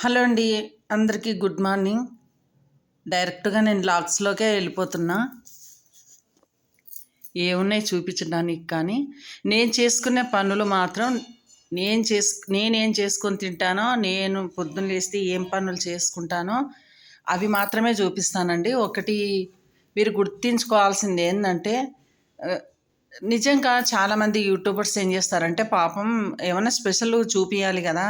Hello అండి. అందరికీ good morning. డైరెక్ట్‌గా నేను లాగ్స్‌లోకే వెళ్ళిపోతున్నా. ఏమున్నాయి చూపించడానికి కానీ, నేను చేసుకునే పనులు మాత్రం నేనేం చేసుకొని తింటానో, నేను పొద్దున్న లేస్తే ఏం పనులు చేసుకుంటానో అవి మాత్రమే చూపిస్తానండి. ఒకటి మీరు గుర్తుంచుకోవాల్సింది ఏందంటే ఆహ్, నిజంగా చాలామంది యూట్యూబర్స్ ఏం చేస్తారంటే పాపం ఏమన్నా స్పెషల్ చూపియాలి గదా!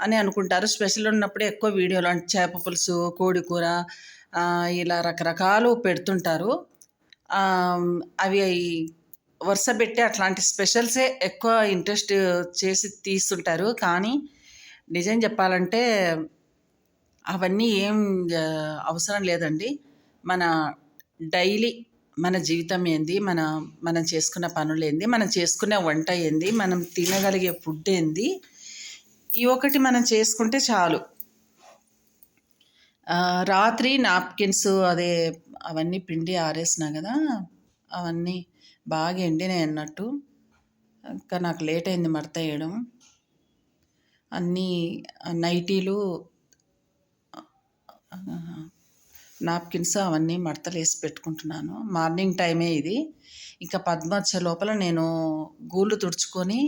అని అనుకుంటారు. స్పెషల్ ఉన్నప్పుడు ఎక్కువ వీడియోలు అంటే చేప పులుసు, కోడి కూర ఇలా రకరకాలు పెడుతుంటారు. ఆహ్, అవి వరుసబెట్టి అట్లాంటి స్పెషల్సే ఎక్కువ ఇంట్రెస్ట్ చేసి తీస్తుంటారు. కానీ నిజం చెప్పాలంటే అవన్నీ ఏం అవసరం లేదండి. మన డైలీ మన జీవితం ఏంది, మనం చేసుకున్న పనులేంది, మనం చేసుకునే వంట ఏంది, మనం తినగలిగే ఫుడ్ ఏంది, ఈ ఒకటి మనం చేసుకుంటే చాలు. రాత్రి నాప్కిన్స్ అవన్నీ పిండి ఆరేసినా గదా! అవన్నీ బాగా ఎండినాయి అన్నట్టు. ఇంకా నాకు లేట్ అయింది మడతేయడం. అన్నీ నైటీలు నాప్కిన్స్ అవన్నీ మడతలేసి పెట్టుకుంటున్నాను. మార్నింగ్ టైమే ఇది. ఇంకా పద్మ వచ్చే లోపల నేను గూళ్ళు తుడుచుకొని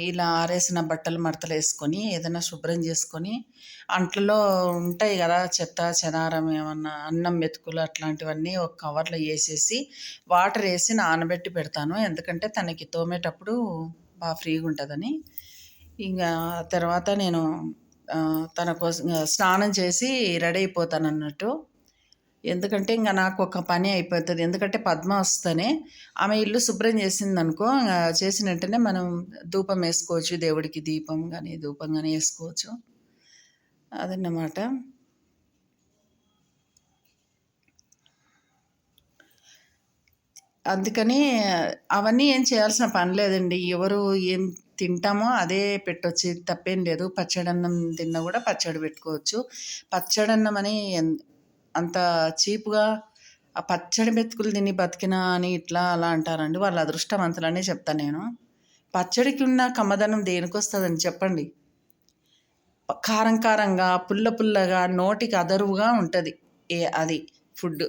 ఇలా ఆరేసిన బట్టలు మడతలేసుకొని, ఏదైనా శుభ్రం చేసుకొని, అంట్లలో ఉంటాయి గదా! చెత్త, చెదారం ఏమన్నా అన్నం మెతుకులు అట్లాంటివన్నీ ఒక కవర్‌లో ఏసేసి, వాటరేసి నానబెట్టి పెడతాను. ఎందుకంటే తనకి తోమేటప్పుడు ఫ్రీగుంటదని. ఇంగా తర్వాత నేను తన కోసం స్నానం చేసి రెడీ అయిపోతానన్నట్టు. ఎందుకంటే ఇంక నాకొక పని అయిపోతది. ఎందుకంటే పద్మ వస్తేనే ఆమె ఇల్లు శుభ్రం చేసిందనుకో, చేసిన వెంటనే మనం ధూపం ఏసుకోవచ్చు. దేవుడికి దీపం గాని, ధూపం గాని ఏసుకోవచ్చు. అదన్నమాట. అందుకని అవన్నీ ఏం చేయాల్సిన పని లేదండి. ఎవరు ఏం తింటామో అదే పెట్టొచ్చు. తప్పేం లేదు. పచ్చడన్నం తిన్నా గూడా పచ్చడి పెట్టుకోవచ్చు. పచ్చడన్నం అని అంత చీప్‌గా ఆ పచ్చడి మెతుకులు తిని బతికినా అని ఇట్లా అలా అంటారండి. వాళ్ళ అదృష్టవంతులనే చెప్తా నేను. పచ్చడికి ఉన్న కమ్మదనం దేనికొస్తదని చెప్పండి? కారం కారంగా, పుల్ల పుల్లగా, నోటికి అదరువుగా ఉంటది. అది ఫుడ్డు.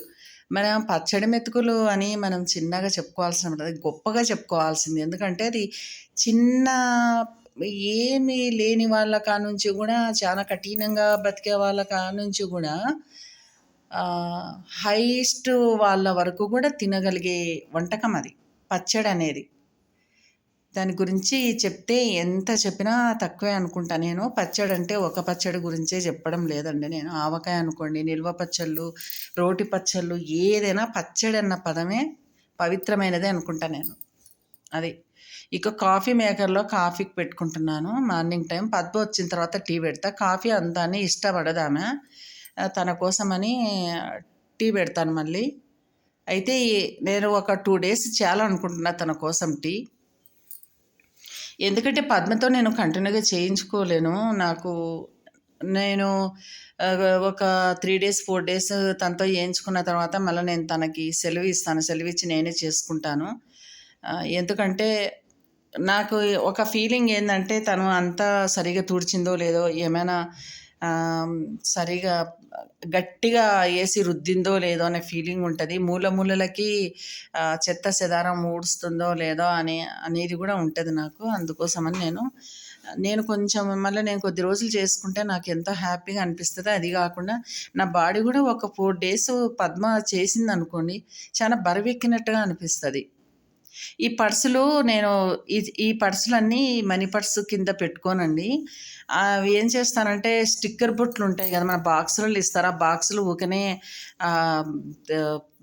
మనం పచ్చడి మెతుకులు అని మనం చిన్నగా చెప్పుకోవాల్సిన ఉండదు. గొప్పగా చెప్పుకోవాల్సింది. ఎందుకంటే అది చిన్న ఏమీ లేని వాళ్ళ కానుంచి గూడా చాలా కఠినంగా బతికే వాళ్ళ కానుంచి గూడా హైయెస్ట్ వాళ్ళ వరకు గూడా తినగలిగే వంటకం అది. పచ్చడనేది. దాని గురించి చెప్తే ఎంత చెప్పినా తక్కువే అనుకుంటా నేను. పచ్చడంటే ఒక పచ్చడి గురించే చెప్పడం లేదండి నేను. ఆవకాయ అనుకోండి, నిల్వ పచ్చళ్ళు, రోటి పచ్చళ్ళు ఏదైనా పచ్చడన్న పదమే పవిత్రమైనదే అనుకుంటా నేను. అది. ఇక కాఫీ మేకర్‌లో కాఫీకి పెట్టుకుంటున్నాను. Morning time. పద్మ వచ్చిన తర్వాత టీ పెడతా. కాఫీ అంత అని ఇష్టపడదామె. తన కోసమని టీ పెడతాను మళ్ళీ. అయితే నేను ఒక 2 డేస్ చేయాలనుకుంటున్నా తన కోసం టీ. ఎందుకంటే పద్మతో నేను కంటిన్యూగా చేయించుకోలేను. నేను ఒక 3 డేస్, 4 డేస్ తనతో చేయించుకున్న తర్వాత మళ్ళా నేను తనకి సెలవిస్తాను. సెలవిచ్చి నేనే చేసుకుంటాను. ఎందుకంటే నాకు ఒక ఫీలింగ్ ఏందంటే తను అంతా సరిగ్గా తుడిచిందో లేదో, ఏమైనా ఆహ్, సరిగా గట్టిగా ఏసి రుద్దిందో లేదో అనే ఫీలింగ్ ఉంటది. మూల మూలలకి చెత్త చెదారం ఊడుస్తుందో లేదో అనేది గూడా ఉంటది నాకు. అందుకోసమని నేను కొంచెం మళ్ళీ నేను కొద్ది రోజులు చేసుకుంటే నాకెంతో హ్యాపీగా అనిపిస్తది. అది గాకుండా నా బాడీ గూడా ఒక 4 డేస్ పద్మ చేసిందనుకోండి, చాలా బరువెక్కినట్టుగా అనిపిస్తది. ఈ పర్సులు నేను ఈ పర్సులన్నీ మనీ పర్స్ కింద పెట్టుకోనండి. అవి ఏం చేస్తానంటే స్టిక్కర్ బుట్టలుంటాయి గదా! మన బాక్సులలో ఇస్తారు. ఆ బాక్సులు ఊకనే ఆహ్, ద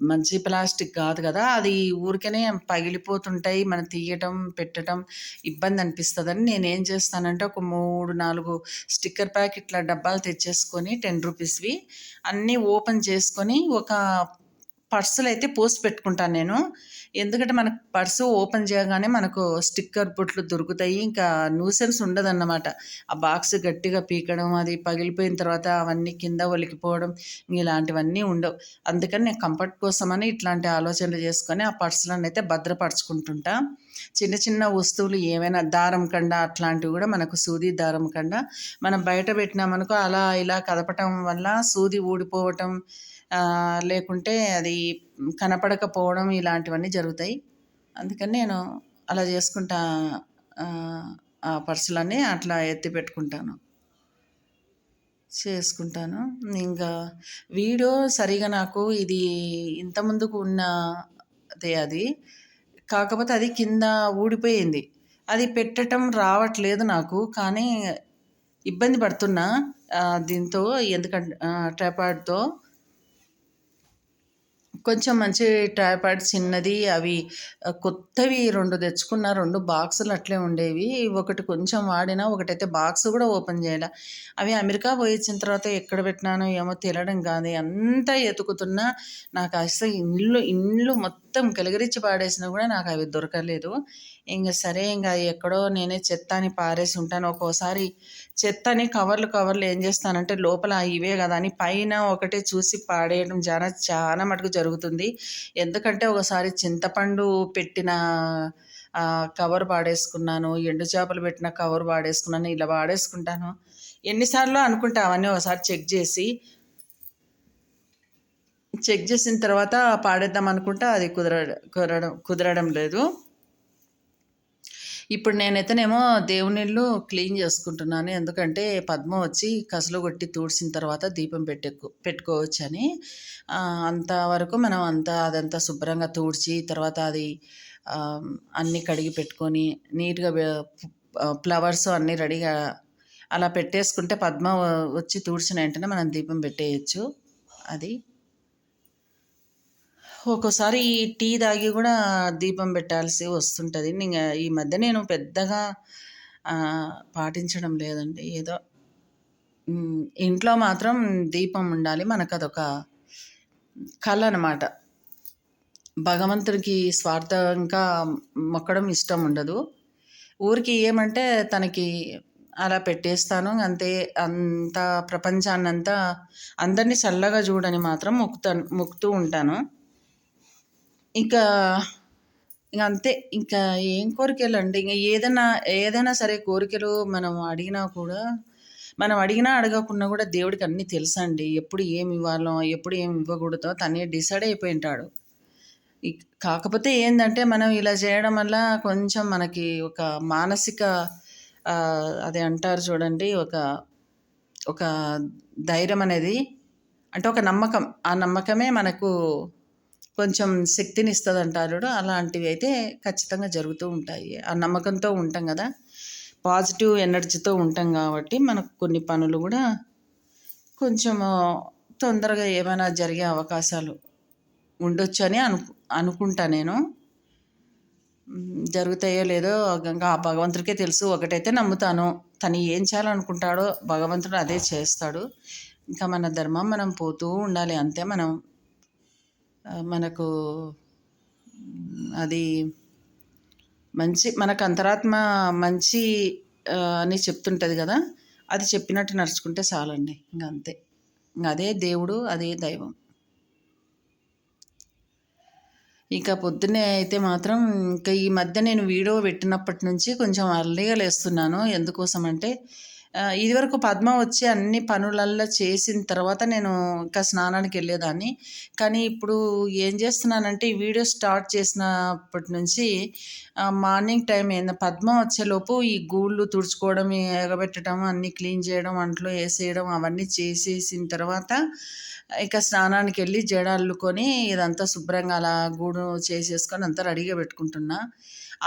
మంచి ప్లాస్టిక్ గాదు గదా! అది ఊరికనే పగిలిపోతుంటాయి. మనం తీయటం, పెట్టటం ఇబ్బందనిపిస్తదని నేనేం చేస్తానంటే ఒక 3, 4 స్టిక్కర్ ప్యాకెట్ల డబ్బాలు తెచ్చేసుకొని రూ. 10వి అన్నీ ఓపెన్ చేసుకొని ఒక పర్సులైతే పోసి పెట్టుకుంటాను నేను. ఎందుకంటే మనకు పర్సు ఓపెన్ చేయగానే మనకు స్టిక్కర్ బొట్లు దొరుకుతాయి. ఇంకా న్యూసెన్స్ ఉండదన్నమాట. ఆ బాక్స్ గట్టిగా పీకడం, అది పగిలిపోయిన తర్వాత అవన్నీ కింద ఒలికిపోవడం ఇలాంటివన్నీ ఉండవు. అందుకని నేను కంఫర్ట్ కోసమని ఇట్లాంటి ఆలోచనలు చేసుకొని ఆ పర్సులనైతే భద్రపరుచుకుంటుంటా. చిన్న చిన్న వస్తువులు ఏవైనా దారం కండ అట్లాంటివి కూడా మనకు సూది దారం కండ మనం బయట పెట్టినామనుకో అలా ఇలా కదపటం వల్ల సూది ఊడిపోవటం లేకుంటే అది కనపడకపోవడం ఇలాంటివన్నీ జరుగుతాయి. అందుకని నేను అలా చేసుకుంటా. ఆ పర్సులన్నీ అట్లా ఎత్తి పెట్టుకుంటాను. చేసుకుంటాను. ఇంకా వీడియో సరిగా నాకు ఇది ఇంతకుముందుకు ఉన్నదే అది. కాకపోతే అది కింద ఊడిపోయింది. అది పెట్టటం రావట్లేదు నాకు. కానీ ఇబ్బంది పడుతున్నా దీంతో. ఎందుకంటే ట్రైపాడ్‌తో కొంచెం మంచి ట్రైపాడ్ చిన్నది. అవి కొత్తవి 2 తెచ్చుకున్న. 2 బాక్సులు అట్లే ఉండేవి. ఒకటి కొంచెం వాడినా, ఒకటైతే బాక్స్ కూడా ఓపెన్ చేయలే. అవి అమెరికా పోయొచ్చిన తర్వాత ఎక్కడ పెట్టినానో ఏమో తెలడం కాదు. అంతా ఎతుకుతున్నా నాకు అసలు ఇండ్లు మొత్తం కిలకరించి పాడేసినా కూడా నాకు అవి దొరకలేదు. ఇంక సరే ఇంక ఎక్కడో నేనే చెత్త అని పారేసి ఉంటాను. ఒక్కోసారి చెత్తని కవర్లు ఏం చేస్తానంటే లోపల ఇవే కదా అని పైన ఒకటే చూసి పాడేయడం చాలా మటుకు జరుగుతుంది. ఎందుకంటే ఒకసారి చింతపండు పెట్టిన కవర్ పాడేసుకున్నాను. ఎండు చేపలు పెట్టిన కవర్ పాడేసుకున్నాను. ఇలా పాడేసుకుంటాను. ఎన్నిసార్లు అనుకుంటా అవన్నీ ఒకసారి చెక్ చేసిన తర్వాత పాడేద్దాం అనుకుంటా అది కుదరడం లేదు. ఇప్పుడు నేనైతేనేమో దేవునిళ్ళు క్లీన్ చేసుకుంటున్నాను. ఎందుకంటే పద్మ వచ్చి కసులు కొట్టి తూడ్చిన తర్వాత దీపం పెట్టుకోవచ్చని. అంతవరకు మనం అదంతా శుభ్రంగా తూడ్చి తర్వాత అది అన్నీ కడిగి పెట్టుకొని నీట్‌గా ఫ్లవర్స్ అన్నీ రెడీగా అలా పెట్టేసుకుంటే పద్మ వచ్చి తూడ్చిన వెంటనే మనం దీపం పెట్టేయచ్చు. అది. ఒక్కోసారి టీ తాగి కూడా దీపం పెట్టాల్సి వస్తుంటుంది. ఈ మధ్య నేను పెద్దగా పాటించడం లేదండి. ఏదో ఇంట్లో మాత్రం దీపం ఉండాలి. మనకు అదొక కళ అనమాట. భగవంతుడికి స్వార్థంగా మొక్కడం ఇష్టం ఉండదు. ఊరికి ఏమంటే తనకి అలా పెట్టేస్తాను అంతే. అంత ప్రపంచాన్నంతా అందరినీ చల్లగా చూడని మాత్రం మొక్కుతూ ఉంటాను. ఇంకా అంతే. ఇంకా ఏం కోరికలండి. ఇంక ఏదైనా సరే కోరికలు మనం అడిగినా అడగకున్నా కూడా దేవుడికి అన్నీ తెలుసండి. ఎప్పుడు ఏమి ఇవ్వాలో, ఎప్పుడు ఏమి ఇవ్వకూడదో తనే డిసైడ్ అయిపోయి ఉంటాడు. కాకపోతే ఏందంటే మనం ఇలా చేయడం వల్ల కొంచెం మనకి ఒక మానసిక అది అంటారు చూడండి, ఒక ధైర్యం అనేది, అంటే ఒక నమ్మకం. ఆ నమ్మకమే మనకు కొంచెం శక్తినిస్తదంటారు చూడు, అలాంటివి అయితే ఖచ్చితంగా జరుగుతూ ఉంటాయి. ఆ నమ్మకంతో ఉంటాం కదా! పాజిటివ్ ఎనర్జీతో ఉంటాం కాబట్టి మనకు కొన్ని పనులు కూడా కొంచెము తొందరగా ఏమైనా జరిగే అవకాశాలు ఉండొచ్చని అనుకుంటా నేను. జరుగుతాయో లేదో ఇంకా ఆ భగవంతుడికే తెలుసు. ఒకటైతే నమ్ముతాను, తను ఏం చేయాలనుకుంటాడో భగవంతుడు అదే చేస్తాడు. ఇంకా మన ధర్మం మనం పోతూ ఉండాలి అంతే. మనకు అది మనకు అంతరాత్మ మంచి అని చెప్తుంటుంది కదా, అది చెప్పినట్టు నడుచుకుంటే చాలండి. ఇంక అంతే. అదే దేవుడు, అదే దైవం. ఇక పొద్దున్నే అయితే మాత్రం ఇంకా ఈ మధ్య నేను వీడియో పెట్టినప్పటి నుంచి కొంచెం అర్లీగా లేస్తున్నాను. ఎందుకోసమంటే ఇదివరకు పద్మ వచ్చి అన్ని పనులల్లో చేసిన తర్వాత నేను ఇంకా స్నానానికి వెళ్ళేదాన్ని. కానీ ఇప్పుడు ఏం చేస్తున్నానంటే ఈ వీడియో స్టార్ట్ చేసినప్పటి నుంచి మార్నింగ్ టైం పద్మ వచ్చేలోపు ఈ గూళ్ళు తుడుచుకోవడం, ఎగబెట్టడం, అన్నీ క్లీన్ చేయడం, అంట్లో వేసేయడం అవన్నీ చేసేసిన తర్వాత ఇక స్నానానికి వెళ్ళి జడ అల్లుకొని ఇదంతా శుభ్రంగా అలా గూడు చేసేసుకొని అంతా రెడీగా పెట్టుకుంటున్నా.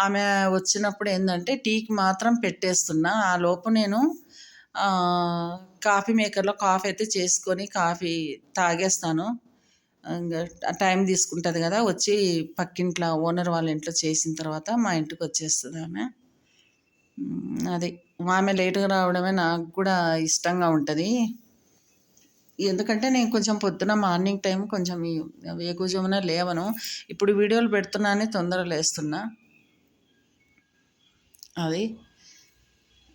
ఆమె వచ్చినప్పుడు ఏంటంటే టీకి మాత్రం పెట్టేస్తున్నా. ఆ లోపు నేను కాఫీ మేకర్లో కాఫీ అయితే చేసుకొని కాఫీ తాగేస్తాను. ఇంకా టైం తీసుకుంటుంది కదా, వచ్చి పక్కింట్లో ఓనర్ వాళ్ళ ఇంట్లో చేసిన తర్వాత మా ఇంటికి వచ్చేస్తుంది ఆమె. అది ఆమె లేటుగా రావడమే నాకు కూడా ఇష్టంగా ఉంటుంది. ఎందుకంటే నేను కొంచెం పొద్దున మార్నింగ్ టైం కొంచెం వేకువజామున లేవను. ఇప్పుడు వీడియోలు పెడుతున్నా అని తొందరగా లేస్తున్నా. అది.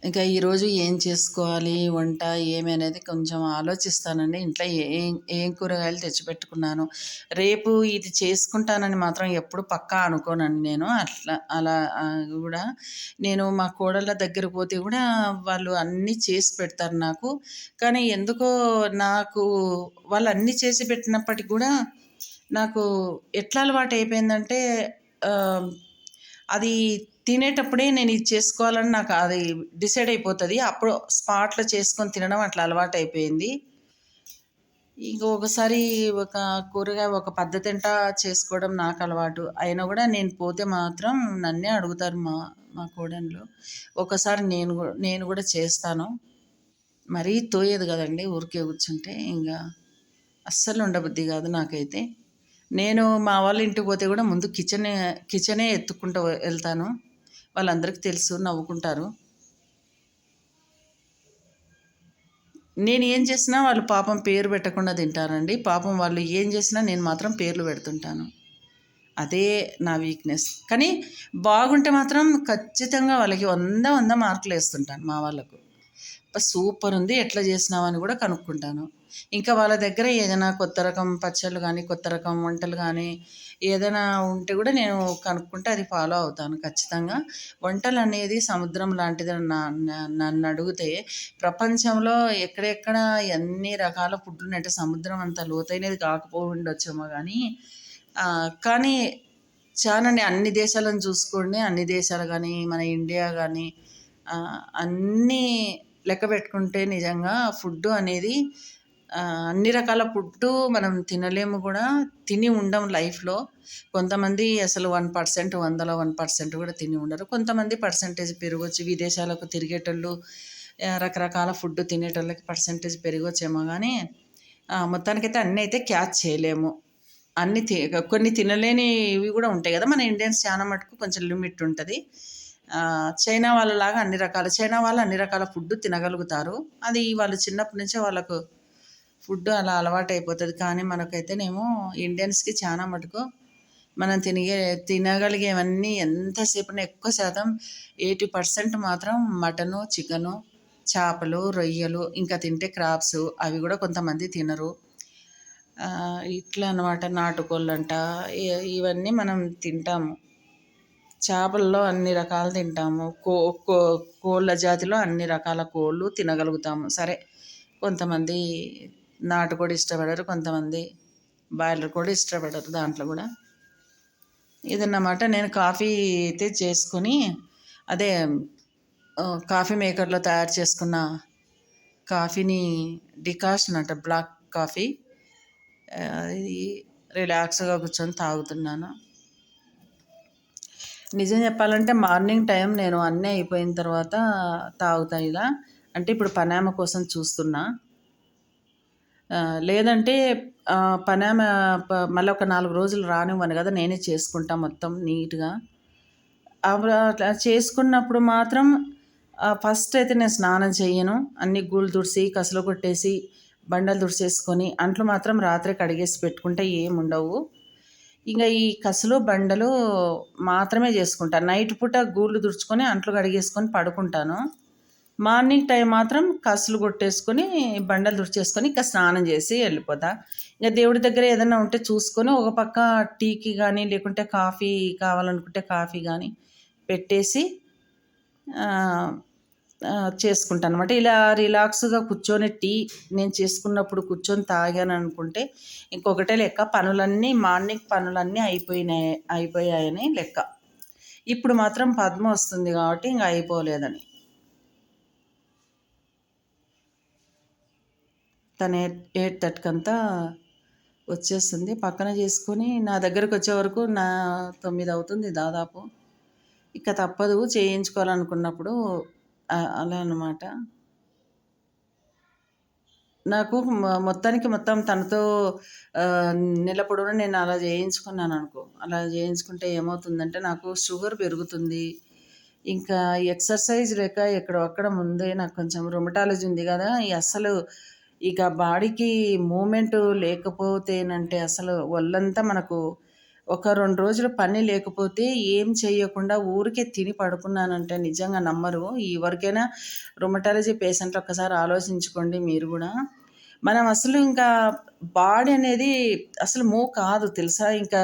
ఇంకా ఈరోజు ఏం చేసుకోవాలి వంట ఏమి అనేది కొంచెం ఆలోచిస్తానండి. ఇంట్లో ఏం ఏం కూరగాయలు తెచ్చిపెట్టుకున్నాను. రేపు ఇది చేసుకుంటానని మాత్రం ఎప్పుడు పక్కా అనుకోనండి నేను. అలా గూడా నేను మా కోడళ్ళ దగ్గరికి పోతే గూడా వాళ్ళు అన్నీ చేసి పెడతారు నాకు. కానీ ఎందుకో నాకు వాళ్ళు అన్నీ చేసి పెట్టినప్పటికి గూడా నాకు ఎట్లా అలవాటయిపోయిందంటే ఆహ్, అది తినేటప్పుడే నేను ఇది చేసుకోవాలని నాకు అది డిసైడ్ అయిపోతది. అప్పుడు స్పాట్‌లో చేసుకొని తినడం అట్లా అలవాటయిపోయింది. ఒకసారి ఒక కూరగాయ ఒక పద్ధతంట చేసుకోవడం నాకలవాటు. అయినా గూడా నేను పోతే మాత్రం నన్నే అడుగుతారు మా మా కోడన్లు. ఒకసారి నేను గూడా చేస్తాను. మరీ తోయదు గదండీ! ఊరికే కూర్చుంటే అస్సలు ఉండబుద్ధి గాదు నాకైతే. నేను మా వాళ్ళ ఇంటికి పోతే గూడా ముందు కిచెనే ఎత్తుక్కుంటూ ఎళ్తాను. వాళ్ళందరికీ తెలుసు, నవ్వుకుంటారు. నేను ఏం చేసినా వాళ్ళు పాపం పేరు పెట్టకుండా తింటారండి. పాపం వాళ్ళు ఏం చేసినా నేను మాత్రం పేర్లు పెడుతుంటాను. అదే నా వీక్‌నెస్. కానీ బాగుంటే మాత్రం ఖచ్చితంగా వాళ్ళకి 100 మార్కులేస్తుంటాను మా వాళ్ళకు. అబ్బా! సూపరుంది. ఎట్లా చేసినావని గూడా కనుక్కుంటాను. ఇంకా వాళ్ళ దగ్గర ఏదైనా కొత్త రకం పచ్చళ్ళు గానీ, కొత్త రకం వంటలు గానీ, ఏదైనా ఉంటే గూడా నేను కనుక్కుంటే అది ఫాలో అవుతాను ఖచ్చితంగా. వంటలనేది సముద్రం లాంటిదని నన్నడిగితే ప్రపంచంలో ఎక్కడెక్కడ ఎన్ని రకాల ఫుడ్లున్నాయంటే సముద్రం అంత లోతైనది కాకపోయుండొచ్చేమో గానీ, కానీ చాలానే అన్ని దేశాలను చూసుకోండి. అన్ని దేశాలు గానీ, మన ఇండియా గానీ అన్నీ లెక్క పెట్టుకుంటే నిజంగా ఫుడ్డు అనేది అన్ని రకాల ఫుడ్డు మనం తినలేము గూడా. తిని ఉండం లైఫ్‌లో. కొంతమంది అసలు 1% 100లో 1% గూడా తిని ఉండరు. కొంతమంది పర్సెంటేజ్ పెరగొచ్చు. విదేశాలకు తిరిగేటోళ్ళు రకరకాల ఫుడ్ తినేటోళ్ళకి పర్సెంటేజ్ పెరగొచ్చేమో గానీ, మొత్తానికైతే అన్నయితే క్యాచ్ చేయలేము. అన్ని తి కొన్ని తినలేనివి గూడా ఉంటాయి గదా! మన ఇండియన్స్ చాలా మటుకు కొంచెం లిమిట్ ఉంటది. చైనా వాళ్ళలాగా చైనా వాళ్ళు అన్ని రకాల ఫుడ్ తినగలుగుతారు. అది వాళ్ళు చిన్నప్పటి నుంచే వాళ్ళకు ఫుడ్ అలా అలవాటయిపోతది. కానీ మనకైతేనేమో ఇండియన్స్‌కి చాలా మటుకు మనం తినగలిగేవన్నీ ఎంతసేపున ఎక్కువ శాతం 80% మాత్రం మటను, చికెను, చేపలు, రొయ్యలు ఇంకా తింటే క్రాబ్స్ అవి గూడా కొంతమంది తినరు. ఇట్లా అన్నమాట. నాటుకోళ్ళంట ఇవన్నీ మనం తింటాము. చేపల్లో అన్ని రకాలు తింటాము. కో కో కోళ్ళ జాతిలో అన్ని రకాల కోళ్ళు తినగలుగుతాము. సరే కొంతమంది నాటుకోడి ఇష్టపడరు. కొంతమంది బాయిలర్ కోడి ఇష్టపడరు దాంట్లో గూడా. ఇదన్నమాట. నేను కాఫీ అయితే చేసుకొని అదే కాఫీ మేకర్‌లో తయారు చేసుకున్న కాఫీని డికాషన్ అంట బ్లాక్ కాఫీ. ఇది రిలాక్స్‌గా కూర్చొని తాగుతున్నాను. నిజం చెప్పాలంటే మార్నింగ్ టైం నేను అన్నీ అయిపోయిన తర్వాత తాగుతా ఇలా. అంటే ఇప్పుడు పనామె కోసం చూస్తున్నా. లేదంటే పనామె మళ్ళీ ఒక 4 రోజులు రానివ్వను గదా! నేనే చేసుకుంటా మొత్తం నీట్‌గా. అట్లా చేసుకున్నప్పుడు మాత్రం ఫస్ట్ అయితే నేను స్నానం చెయ్యను. అన్నీ గూళ్ళు తుడిసి, కసులు కొట్టేసి, బండలు తుడిచేసుకొని, అంట్లు మాత్రం రాత్రే కడిగేసి పెట్టుకుంటే ఏముండవు. ఈ కసులు, బండలు మాత్రమే చేసుకుంటా. నైట్ పూట గూళ్ళు తుడుచుకొని, అంట్లు కడిగేసుకొని పడుకుంటాను. మార్నింగ్ టైం మాత్రం కసులు కొట్టేసుకొని, బండలు తుడిచేసుకొని, ఇంకా స్నానం చేసి వెళ్ళిపోతా. దేవుడి దగ్గర ఏదన్నా ఉంటే చూసుకొని, ఒక పక్క టీకి గానీ, లేకుంటే కాఫీ కావాలనుకుంటే కాఫీ గానీ పెట్టేసి చేసుకుంటానన్నమాట. ఇలా రిలాక్స్‌గా కూర్చొని నేను చేసుకున్నప్పుడు కూర్చొని తాగాననుకుంటే, ఇంకొకటే లెక్క. మార్నింగ్ పనులన్నీ అయిపోయాయని లెక్క. ఇప్పుడు మాత్రం పద్మ వస్తుంది కాబట్టి ఇంక అయిపోలేదని. తను 8:30 వచ్చేస్తుంది. పక్కన చేసుకొని నా దగ్గరకొచ్చే వరకు 9 అవుతుంది దాదాపు. ఇక తప్పదు చేయించుకోవాలనుకున్నప్పుడు అలా అన్నమాట. నాకు మొత్తానికి మొత్తం తనతో నెల పొడవునా నేను అలా చేయించుకున్నాననుకో. అలా చేయించుకుంటే ఏమవుతుందంటే నాకు షుగర్ పెరుగుతుంది. ఇంకా ఎక్సర్సైజ్ లేక ఎక్కడో అక్కడ ముందే నాకు కొంచెం రొమటాలజీ ఉంది గదా! అస్సలు ఇక బాడీకి మూమెంటు లేకపోతేనంటే అసలు ఒళ్ళంతా మనకు ఒక 2 రోజులు పని లేకపోతే ఏం చేయకుండా ఊరికే తిని పడుకున్నానంటే నిజంగా నమ్మరు. ఎవరికైనా రుమటాలజీ పేషెంట్లు ఒక్కసారి ఆలోచించుకోండి మీరు గూడా. మనం అసలు ఇంకా బాడీ అనేది అసలు మూవ్ కాదు తెలుసా? ఇంకా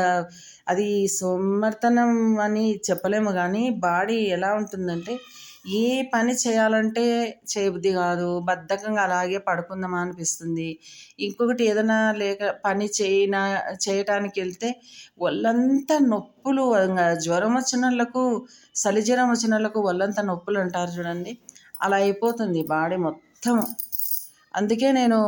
అది సోమరితనం అని చెప్పలేము గానీ, బాడీ ఎలా ఉంటుందంటే, ఏ పని చేయాలంటే చేయబుద్ధి గాదు. బద్ధకంగా అలాగే పడుకుందామా అనిపిస్తుంది. ఇంకొకటి ఏదైనా లేక పని చేయటానికెళ్తే ఒళ్ళంతా నొప్పులు, ఇంగ జ్వరం వచ్చినోళ్ళకు, చలి జ్వరం వచ్చినోళ్ళకు ఒళ్ళంతా నొప్పులంటారు చూడండి. అలా అయిపోతుంది బాడీ మొత్తం. అందుకే నేను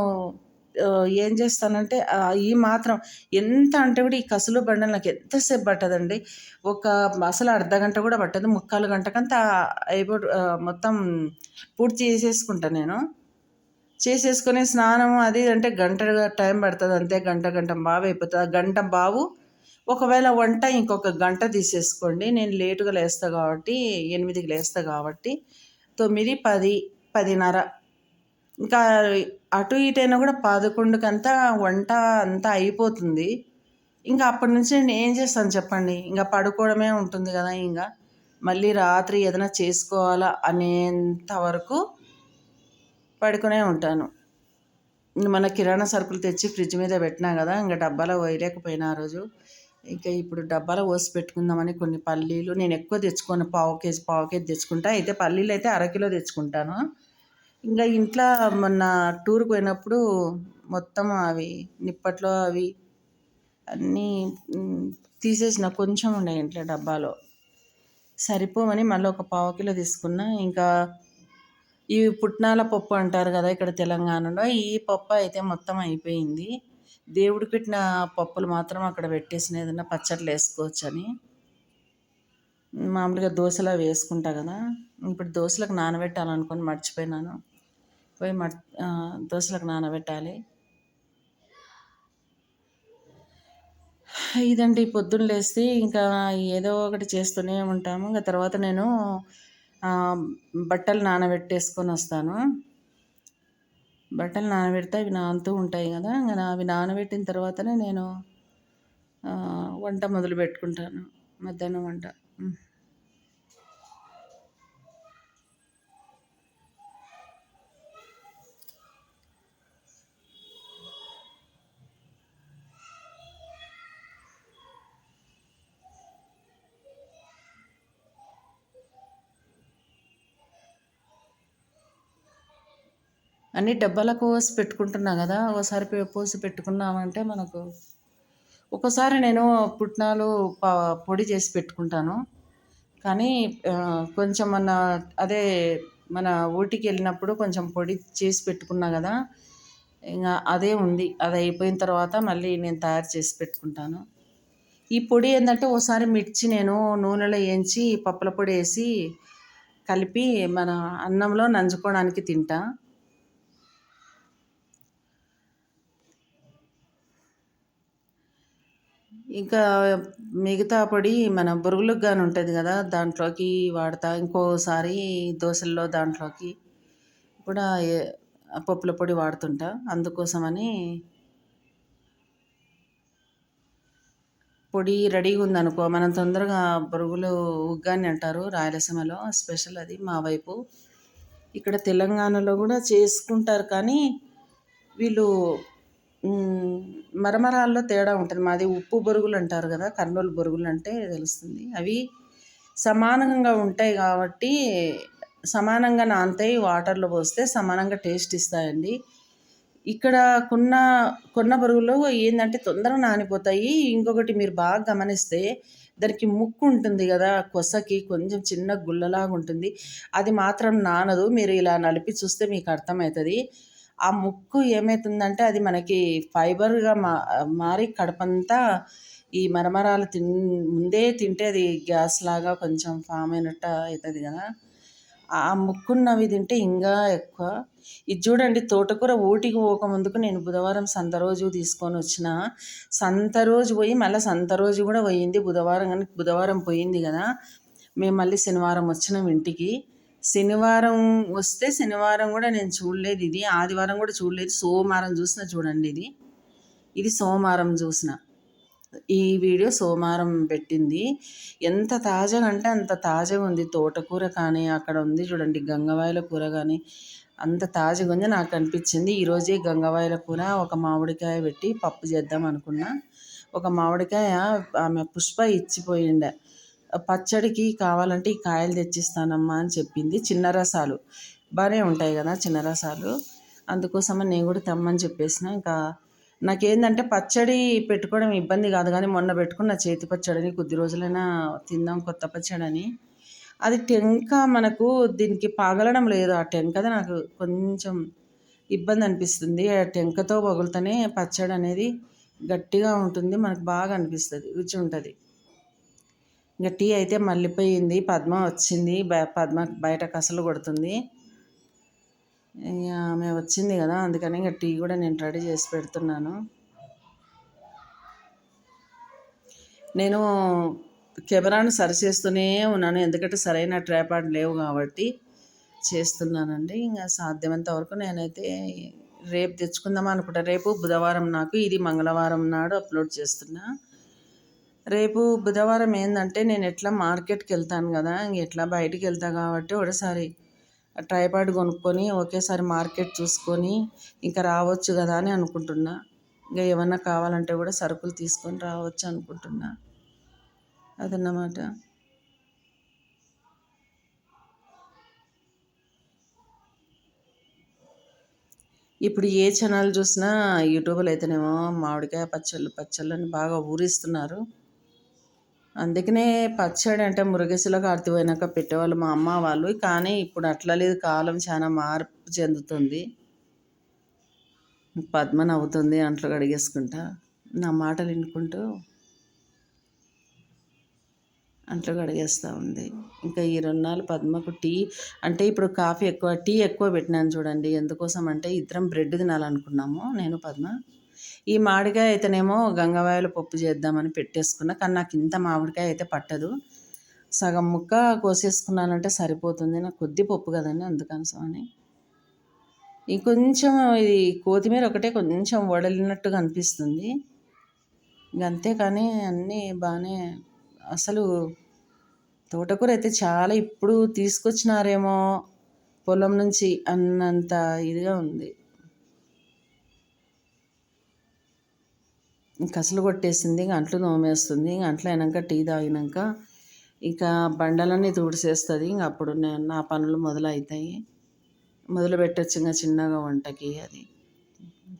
ఏం చేస్తానంటే ఈ మాత్రం ఎంత అంటే కూడా ఈ కసులు బండలు నాకు ఎంతసేపు పట్టదండి. ఒక అసలు అర్ధగంట కూడా పట్టదు. ముక్కాలు గంటకంతా మొత్తం పూర్తి చేసేసుకుంటా నేను. చేసేసుకొని స్నానం అది అంటే గంట టైం పడుతుంది అంతే. గంట గంట బావు అయిపోతుంది. ఆ గంట బావు ఒకవేళ వంట ఇంకొక గంట తీసేసుకోండి. నేను లేటుగా లేస్తా కాబట్టి 8కి లేస్తా కాబట్టి 9, 10, 10:30 ఇంకా అటు ఇటైనా కూడా 11కంతా వంట అంతా అయిపోతుంది. ఇంకా అప్పటి నుంచి నేను ఏం చేస్తాను చెప్పండి? ఇంక పడుకోవడమే ఉంటుంది కదా! మళ్ళీ రాత్రి ఏదైనా చేసుకోవాలా అనేంత వరకు పడుకునే ఉంటాను. మన కిరాణా సరుకులు తెచ్చి ఫ్రిడ్జ్ మీద పెట్టినా కదా! ఇంక డబ్బాలో పోయలేకపోయినా ఆ రోజు. ఇప్పుడు డబ్బాలో పోసి పెట్టుకుందామని కొన్ని పల్లీలు నేను ఎక్కువ తెచ్చుకోను. పావు కేజీ తెచ్చుకుంటా. అయితే పల్లీలు అయితే అరకిలో తెచ్చుకుంటాను. ఇంకా ఇంట్లో మొన్న టూర్‌కి పోయినప్పుడు మొత్తం అవి నిప్పట్లో అవి అన్నీ తీసేసిన. కొంచెం ఉండే ఇంట్లో డబ్బాలో. సరిపోవని మళ్ళీ ఒక పావు కిలో తీసుకున్నా. ఇంకా ఇవి పుట్నాల పప్పు అంటారు కదా ఇక్కడ తెలంగాణలో. ఈ పప్పు అయితే మొత్తం అయిపోయింది. దేవుడికి పెట్టిన పప్పులు మాత్రం అక్కడ పెట్టేసిన ఏదైనా పచ్చళ్ళు వేసుకోవచ్చని. మామూలుగా దోశలు అవి వేసుకుంటా కదా! ఇప్పుడు దోశలకు నానబెట్టాలనుకొని మర్చిపోయినాను. పోయి దోశలకు నానబెట్టాలి. ఇదండి పొద్దున్న లేస్తే ఇంకా ఏదో ఒకటి చేస్తూనే ఉంటాము. ఇంక తర్వాత నేను బట్టలు నానబెట్టేసుకొని వస్తాను. బట్టలు నానబెడితే అవి నానుతూ ఉంటాయి కదా! అవి నానబెట్టిన తర్వాతనే నేను వంట మొదలు పెట్టుకుంటాను. మధ్యాహ్నం వంట. అన్నీ డబ్బాలకు పోసి పెట్టుకుంటున్నా కదా! ఒకసారి పోసి పెట్టుకున్నామంటే మనకు ఒక్కోసారి నేను పుట్నాలు పొడి చేసి పెట్టుకుంటాను. కానీ కొంచెం అదే మన ఊటీకి వెళ్ళినప్పుడు కొంచెం పొడి చేసి పెట్టుకున్నా కదా! అదే ఉంది. అది అయిపోయిన తర్వాత మళ్ళీ నేను తయారు చేసి పెట్టుకుంటాను. ఈ పొడి ఏంటంటే ఓసారి మిర్చి నేను నూనెలో వేయించి పప్పుల పొడి వేసి కలిపి మన అన్నంలో నంజుకోవడానికి తింటా. ఇంకా మిగతా పొడి మన బొరుగులకు గాని ఉంటుంది కదా! దాంట్లోకి వాడతా. ఇంకోసారి దోసల్లో దాంట్లోకి కూడా పప్పుల పొడి వాడుతుంటా. అందుకోసమని పొడి రెడీగా ఉందనుకో మనం తొందరగా బొరుగులు ఉగ్గాని అంటారు రాయలసీమలో. స్పెషల్ అది మా వైపు. ఇక్కడ తెలంగాణలో కూడా చేసుకుంటారు కానీ వీళ్ళు మరమరాల్లో తేడా ఉంటుంది. మాది ఉప్పు బొరుగులు అంటారు కదా! కర్నూలు బొరుగులు అంటే తెలుస్తుంది. అవి సమానంగా ఉంటాయి కాబట్టి సమానంగా నానతాయి. వాటర్లో పోస్తే సమానంగా టేస్ట్ ఇస్తాయండి. ఇక్కడ కొన్న బొరుగులు ఏందంటే తొందరగా నానిపోతాయి. ఇంకొకటి మీరు బాగా గమనిస్తే దానికి ముక్కు ఉంటుంది కదా! కొసకి కొంచెం చిన్న గుల్లలాగా ఉంటుంది. అది మాత్రం నానదు. మీరు ఇలా నలిపి చూస్తే మీకు అర్థమవుతుంది. ఆ ముక్కు ఏమైతుందంటే అది మనకి ఫైబర్‌గా మారి కడుపంతా ఈ మరమరాలు ముందే తింటే అది గ్యాస్‌లాగా కొంచెం ఫామ్ అయినట్టు అవుతుంది కదా! ఆ ముక్కున్నవి తింటే ఇంకా ఎక్కువ. ఇది చూడండి తోటకూర ఊటీకి పోకముందుకు నేను బుధవారం సంత రోజు తీసుకొనొచ్చిన. సంత రోజు పోయి మళ్ళీ సంత రోజు కూడా పోయింది బుధవారం. కానీ బుధవారం పోయింది కదా! మేము మళ్ళీ శనివారం వచ్చినాం ఇంటికి. శనివారం వస్తే శనివారం కూడా నేను చూడలేదు ఇది. ఆదివారం కూడా చూడలేదు. సోమవారం చూసిన చూడండి ఇది. ఇది సోమవారం చూసిన. ఈ వీడియో సోమవారం పెట్టింది. ఎంత తాజాగా అంటే అంత తాజాగా ఉంది. తోటకూర కానీ అక్కడ ఉంది చూడండి గంగవాయల కూర కానీ అంత తాజాగా ఉంది. నాకు అనిపించింది ఈరోజే గంగవాయల కూర ఒక మామిడికాయ పెట్టి పప్పు చేద్దాం అనుకున్నా. ఒక మామిడికాయ ఆమె పుష్ప ఇచ్చిపోయిండే, పచ్చడికి కావాలంటే ఈ కాయలు తెచ్చిస్తానమ్మా అని చెప్పింది. చిన్న రసాలు బాగానే ఉంటాయి కదా చిన్న రసాలు, అందుకోసమని నేను కూడా తెమ్మని చెప్పేసిన. ఇంకా నాకేందంటే పచ్చడి పెట్టుకోవడం ఇబ్బంది కాదు, కానీ మొన్న పెట్టుకున్న చేతి పచ్చడిని కొద్ది రోజులైనా తిందాం కొత్త పచ్చడని. అది టెంక మనకు దీనికి పగలడం లేదు. ఆ టెంకది నాకు కొంచెం ఇబ్బంది అనిపిస్తుంది. ఆ టెంకతో పగులుతూనే పచ్చడి అనేది గట్టిగా ఉంటుంది, మనకు బాగా అనిపిస్తుంది, రుచి ఉంటుంది. ఇంకా టీ అయితే మళ్ళీపోయింది. పద్మ వచ్చింది, పద్మ బయట కసలు కొడుతుంది. ఆమె వచ్చింది కదా, అందుకని ఇంకా టీ కూడా నేను రెడీ చేసి పెడుతున్నాను. నేను కెమెరాను సరి చేస్తూనే ఉన్నాను, ఎందుకంటే సరైన ట్రైపాడ్ లేవు కాబట్టి చేస్తున్నానండి. ఇంకా సాధ్యమంత వరకు నేనైతే రేపు తెచ్చుకుందాం అనుకుంటా. రేపు బుధవారం, నాకు ఇది మంగళవారం నాడు అప్లోడ్ చేస్తున్నా. రేపు బుధవారం ఏంటంటే నేను ఎట్లా మార్కెట్కి వెళ్తాను కదా, ఎట్లా బయటికి వెళ్తా కాబట్టి ఒకసారి ట్రైపాడ్ కొనుక్కొని ఒకేసారి మార్కెట్ చూసుకొని ఇంకా రావచ్చు కదా అని అనుకుంటున్నా. ఇంకా ఏమన్నా కావాలంటే కూడా సరుకులు తీసుకొని రావచ్చు అనుకుంటున్నా. అదన్నమాట. ఇప్పుడు ఏ ఛానల్ చూసినా యూట్యూబ్లో అయితేనేమో మామిడికాయ పచ్చళ్ళు అని బాగా ఊరిస్తున్నారు. అందుకనే పచ్చడి అంటే మురుగేసులో కార్తీ పోయినాక పెట్టేవాళ్ళు మా అమ్మ వాళ్ళు. కానీ ఇప్పుడు అట్లా లేదు, కాలం చాలా మార్పు చెందుతుంది. పద్మ నవ్వుతుంది అంట్లు కడిగేసుకుంటా, నా మాటలు వినుకుంటూ అంట్లు కడిగేస్తూ ఉంది. ఇంకా ఈ 2 నాళ్ళు పద్మకు టీ అంటే ఇప్పుడు కాఫీ ఎక్కువ, టీ ఎక్కువ పెట్టినాను చూడండి. ఎందుకోసం అంటే ఇద్దరం బ్రెడ్ తినాలనుకున్నాము నేను పద్మ. ఈ మామిడికాయ అయితేనేమో గంగవాయల పప్పు చేద్దామని పెట్టేసుకున్నా, కానీ నాకు ఇంత మామిడికాయ అయితే పట్టదు. సగం ముక్క కోసేసుకున్నానంటే సరిపోతుంది, నాకు కొద్ది పప్పు కదండి అందుకని. ఇంకొంచెం ఇది కొత్తిమీర ఒకటే కొంచెం వడలినట్టుగా అనిపిస్తుంది, ఇంకంతే. కానీ అన్నీ బాగానే, అసలు తోటకూర అయితే చాలా ఇప్పుడు తీసుకొచ్చినారేమో పొలం నుంచి అన్నంత ఇదిగా ఉంది. కసలు కొట్టేసింది, ఇంక అంట్లు నోమేస్తుంది. ఇంక అంట్లు అయినాక టీ తాగినాక ఇంకా బండలన్నీ తుడిసేస్తుంది. ఇంక అప్పుడు నా పనులు మొదలవుతాయి, మొదలు పెట్టచ్చు ఇంకా చిన్నగా వంటకి. అది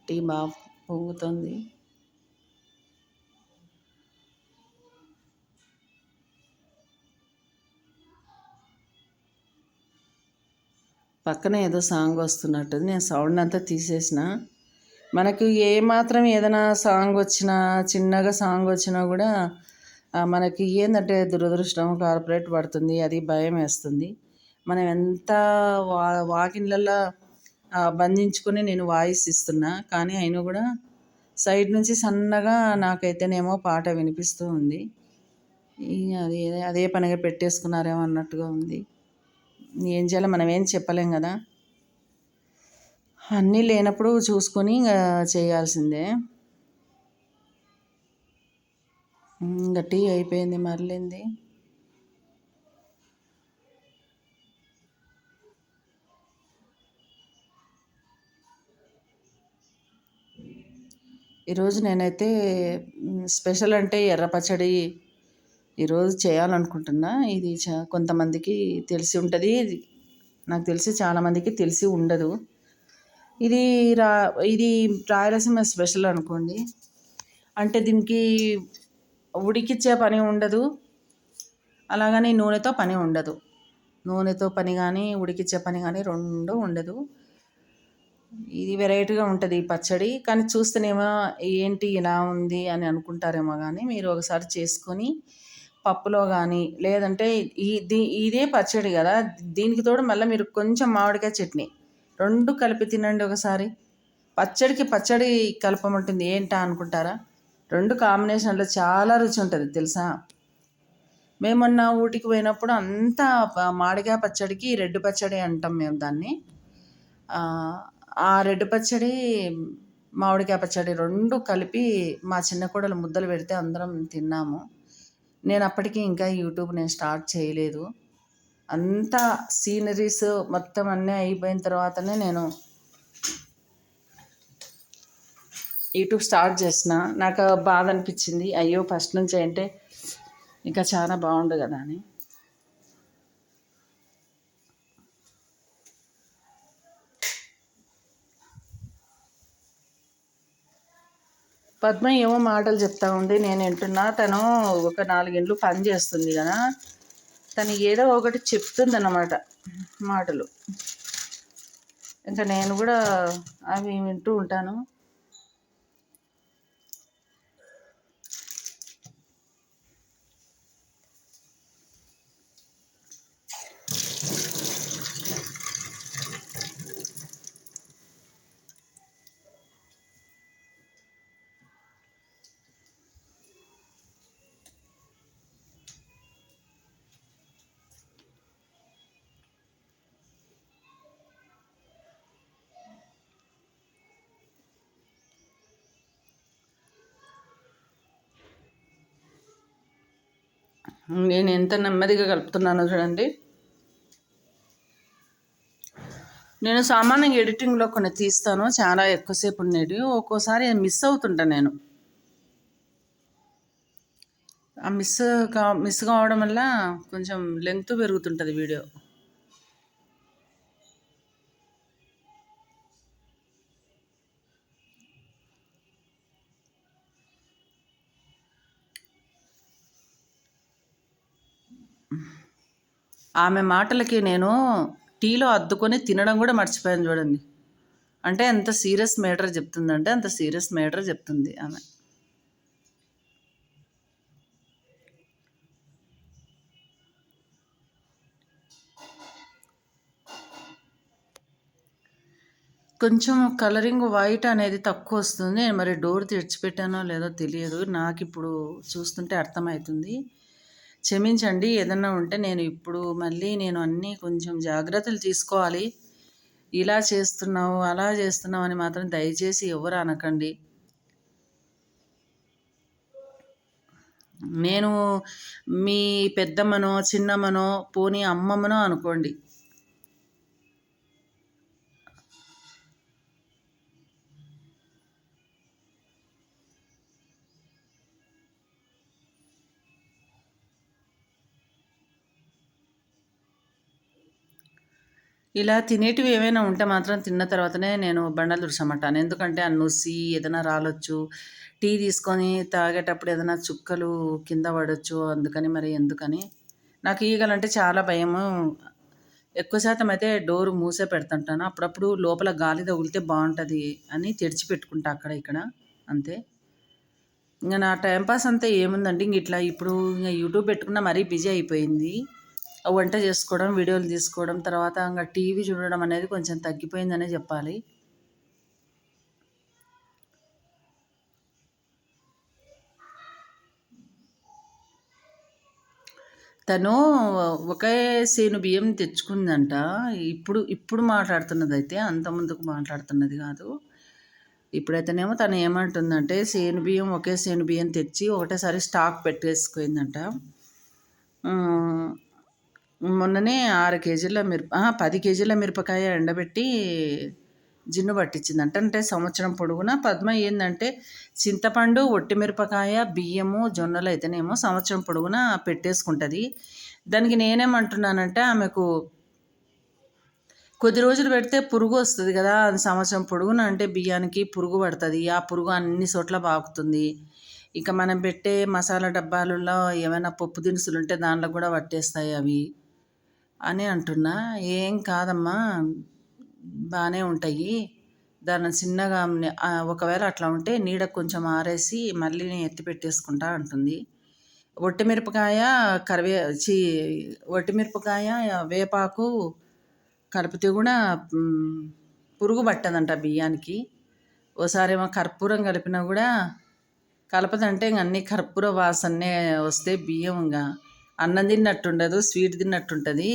టీ బాగా పొంగుతుంది. పక్కన ఏదో సాంగ్ వస్తున్నట్టుంది, నేను సౌండ్ అంతా తీసేసిన. మనకు ఏమాత్రం ఏదైనా సాంగ్ వచ్చినా, చిన్నగా సాంగ్ వచ్చినా కూడా మనకి ఏంటంటే దురదృష్టం కార్పొరేట్ పడుతుంది, అది భయం వేస్తుంది. మనం ఎంత వాకిన్లలో బంధించుకొని నేను వాయిస్ ఇస్తున్నా, కానీ అయినా కూడా సైడ్ నుంచి సన్నగా నాకైతేనేమో పాట వినిపిస్తూ ఉంది. అది అదే పనిగా పెట్టేసుకున్నారేమో అన్నట్టుగా ఉంది. ఏం చేయాలో మనం ఏం చెప్పలేం కదా, అన్నీ లేనప్పుడు చూసుకొని ఇంకా చేయాల్సిందే. ఇంకా టీ అయిపోయింది, మరలింది. ఈరోజు నేనైతే స్పెషల్ అంటే ఎర్ర పచ్చడి ఈరోజు చేయాలనుకుంటున్నా. ఇది కొంతమందికి తెలిసి ఉంటుంది, నాకు తెలిసి చాలామందికి తెలిసి ఉండదు. ఇది ఇది రాయలసీమ స్పెషల్ అనుకోండి. అంటే దీనికి ఉడికిచ్చే పని ఉండదు, అలాగని నూనెతో పని ఉండదు. నూనెతో పని కానీ ఉడికిచ్చే పని కానీ రెండు ఉండదు. ఇది వెరైటీగా ఉంటుంది ఈ పచ్చడి, కానీ చూస్తేనేమో ఏంటి ఇలా ఉంది అని అనుకుంటారేమో, కానీ మీరు ఒకసారి చేసుకొని పప్పులో కానీ లేదంటే ఇదే పచ్చడి కదా, దీనికి తోడు మళ్ళీ మీరు కొంచెం మామిడికాయ చట్నీ రెండు కలిపి తినండి ఒకసారి. పచ్చడికి పచ్చడి కలపమంటుంది ఏంటా అనుకుంటారా, రెండు కాంబినేషన్లో చాలా రుచి ఉంటుంది తెలుసా. మేము మొన్న ఊటికి పోయినప్పుడు అంతా మామిడికాయ పచ్చడికి రెడ్ పచ్చడి అంటాం మేము దాన్ని. ఆ రెడ్ పచ్చడి, మామిడికాయ పచ్చడి 2 కలిపి మా చిన్న కోడలు ముద్దలు పెడితే అందరం తిన్నాము. నేను అప్పటికి ఇంకా యూట్యూబ్ నేను స్టార్ట్ చేయలేదు. అంతా సీనరీస్ మొత్తం అన్నీ అయిపోయిన తర్వాతనే నేను యూట్యూబ్ స్టార్ట్ చేసిన. నాకు బాధ అనిపించింది, అయ్యో ఫస్ట్ నుంచి అంటే ఇంకా చాలా బాగుండు కదా అని. పద్మ ఏమో మాటలు చెప్తా ఉంది, నేను వింటున్నా. తను ఒక 4 గంటలు పని చేస్తుంది కదా, తను ఏదో ఒకటి చెప్తుంది అన్నమాట మాటలు. ఇంకా నేను కూడా అవి వింటూ ఉంటాను. నేను ఎంత నెమ్మదిగా కలుపుతున్నానో చూడండి. నేను సామాన్యంగా ఎడిటింగ్లో కొన్ని తీస్తాను, చాలా ఎక్కువసేపు ఉండేవి. ఒక్కోసారి మిస్ అవుతుంటాను నేను. ఆ మిస్ కావడం వల్ల కొంచెం లెంగ్త్ పెరుగుతుంటుంది వీడియో. ఆమె మాటలకి నేను టీలో అద్దుకొని తినడం కూడా మర్చిపోయాను చూడండి. అంటే ఎంత సీరియస్ మ్యాటర్ చెప్తుందంటే అంత సీరియస్ మ్యాటర్ చెప్తుంది ఆమె. కొంచెం కలరింగ్ వైట్ అనేది తక్కువ వస్తుంది. మరి డోర్ తెరిచిపెట్టానో లేదో తెలియదు, నాకు ఇప్పుడు చూస్తుంటే అర్థమవుతుంది. క్షమించండి, ఏదన్నా ఉంటే నేను ఇప్పుడు మళ్ళీ నేను అన్నీ కొంచెం జాగ్రత్తలు తీసుకోవాలి. ఇలా చేస్తున్నావు అలా చేస్తున్నావు అని మాత్రం దయచేసి ఎవరు అనకండి. నేను మీ పెద్దమ్మనో చిన్నమ్మనో పోనీ అమ్మమ్మనో అనుకోండి. ఇలా తినేటివి ఏమైనా ఉంటే మాత్రం తిన్న తర్వాతనే నేను బండలు తుడచమంటాను. ఎందుకంటే ఆ నుసి ఏదైనా రాలొచ్చు, టీ తీసుకొని తాగేటప్పుడు ఏదైనా చుక్కలు కింద పడవచ్చు. అందుకని మరి ఎందుకని నాకు ఈగలంటే చాలా భయము. ఎక్కువ శాతం అయితే డోరు మూసే పెడుతుంటాను. అప్పుడప్పుడు లోపల గాలి తగిలితే బాగుంటుంది అని తెరిచి పెట్టుకుంటా అక్కడ ఇక్కడ, అంతే. ఇంకా నా టైంపాస్ అంతా ఏముందండి, ఇంక ఇట్లా ఇప్పుడు ఇంకా యూట్యూబ్ పెట్టుకున్న మరీ బిజీ అయిపోయింది. వంట చేసుకోవడం, వీడియోలు తీసుకోవడం, తర్వాత ఇంకా టీవీ చూడడం అనేది కొంచెం తగ్గిపోయిందనే చెప్పాలి. తను ఒకే సేను బియ్యం తెచ్చుకుందంట. ఇప్పుడు మాట్లాడుతున్నదైతే అంత ముందుకు మాట్లాడుతున్నది కాదు. ఇప్పుడైతేనేమో తను ఏమంటుందంటే ఒకే సేను బియ్యం తెచ్చి ఒకటేసారి స్టాక్ పెట్టేసుకుందంట. మొన్ననే 6 కేజీల 10 కేజీల మిరపకాయ ఎండబెట్టి జిన్ను పట్టించిందంట. అంటే సంవత్సరం పొడుగునా పద్మ ఏందంటే చింతపండు, ఒట్టిమిరపకాయ, బియ్యము, జొన్నలు అయితేనేమో సంవత్సరం పొడుగునా పెట్టేసుకుంటుంది. దానికి నేనేమంటున్నానంటే ఆమెకు కొద్ది రోజులు పెడితే పురుగు వస్తుంది కదా, సంవత్సరం పొడుగునా అంటే బియ్యానికి పురుగు పడుతుంది. ఆ పురుగు అన్ని చోట్ల పాకుతుంది. ఇక మనం పెట్టే మసాలా డబ్బాలలో ఏమైనా పప్పు దినుసులు ఉంటే దాంట్లో కూడా పట్టేస్తాయి అవి అని అంటున్నా. ఏం కాదమ్మా, బాగానే ఉంటాయి. దాన్ని చిన్నగా ఒకవేళ అట్లా ఉంటే నీడకు కొంచెం ఆరేసి మళ్ళీ ఎత్తి పెట్టేసుకుంటా అంటుంది. ఒట్టిమిరపకాయ ఒట్టిమిరపకాయ వేపాకు కలిపితే కూడా పురుగు పట్టదంట బియ్యానికి. ఓసారి ఏమో కర్పూరం కలిపినా కూడా కలపదంటే ఇంక అన్నీ కర్పూర వాసనే వస్తే బియ్యం ఇంకా అన్నం తిన్నట్టుండదు, స్వీట్ తిన్నట్టుంటుంది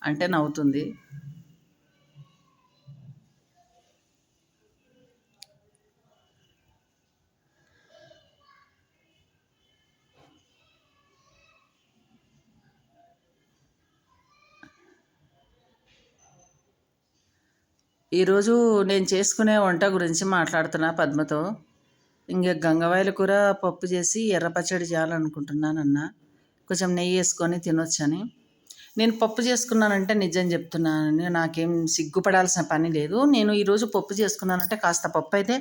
అంటే నవ్వుతుంది. ఈరోజు నేను చేసుకునే వంట గురించి మాట్లాడుతున్నా పద్మతో. ఇంక గంగవాయల కూర పప్పు చేసి ఎర్ర పచ్చడి చేయాలనుకుంటున్నానన్న. కొంచెం నెయ్యి వేసుకొని తినొచ్చని. నేను పప్పు చేసుకున్నానంటే నిజం చెప్తున్నాను, నాకేం సిగ్గుపడాల్సిన పని లేదు. నేను ఈరోజు పప్పు చేసుకున్నానంటే కాస్త పప్పు అయితే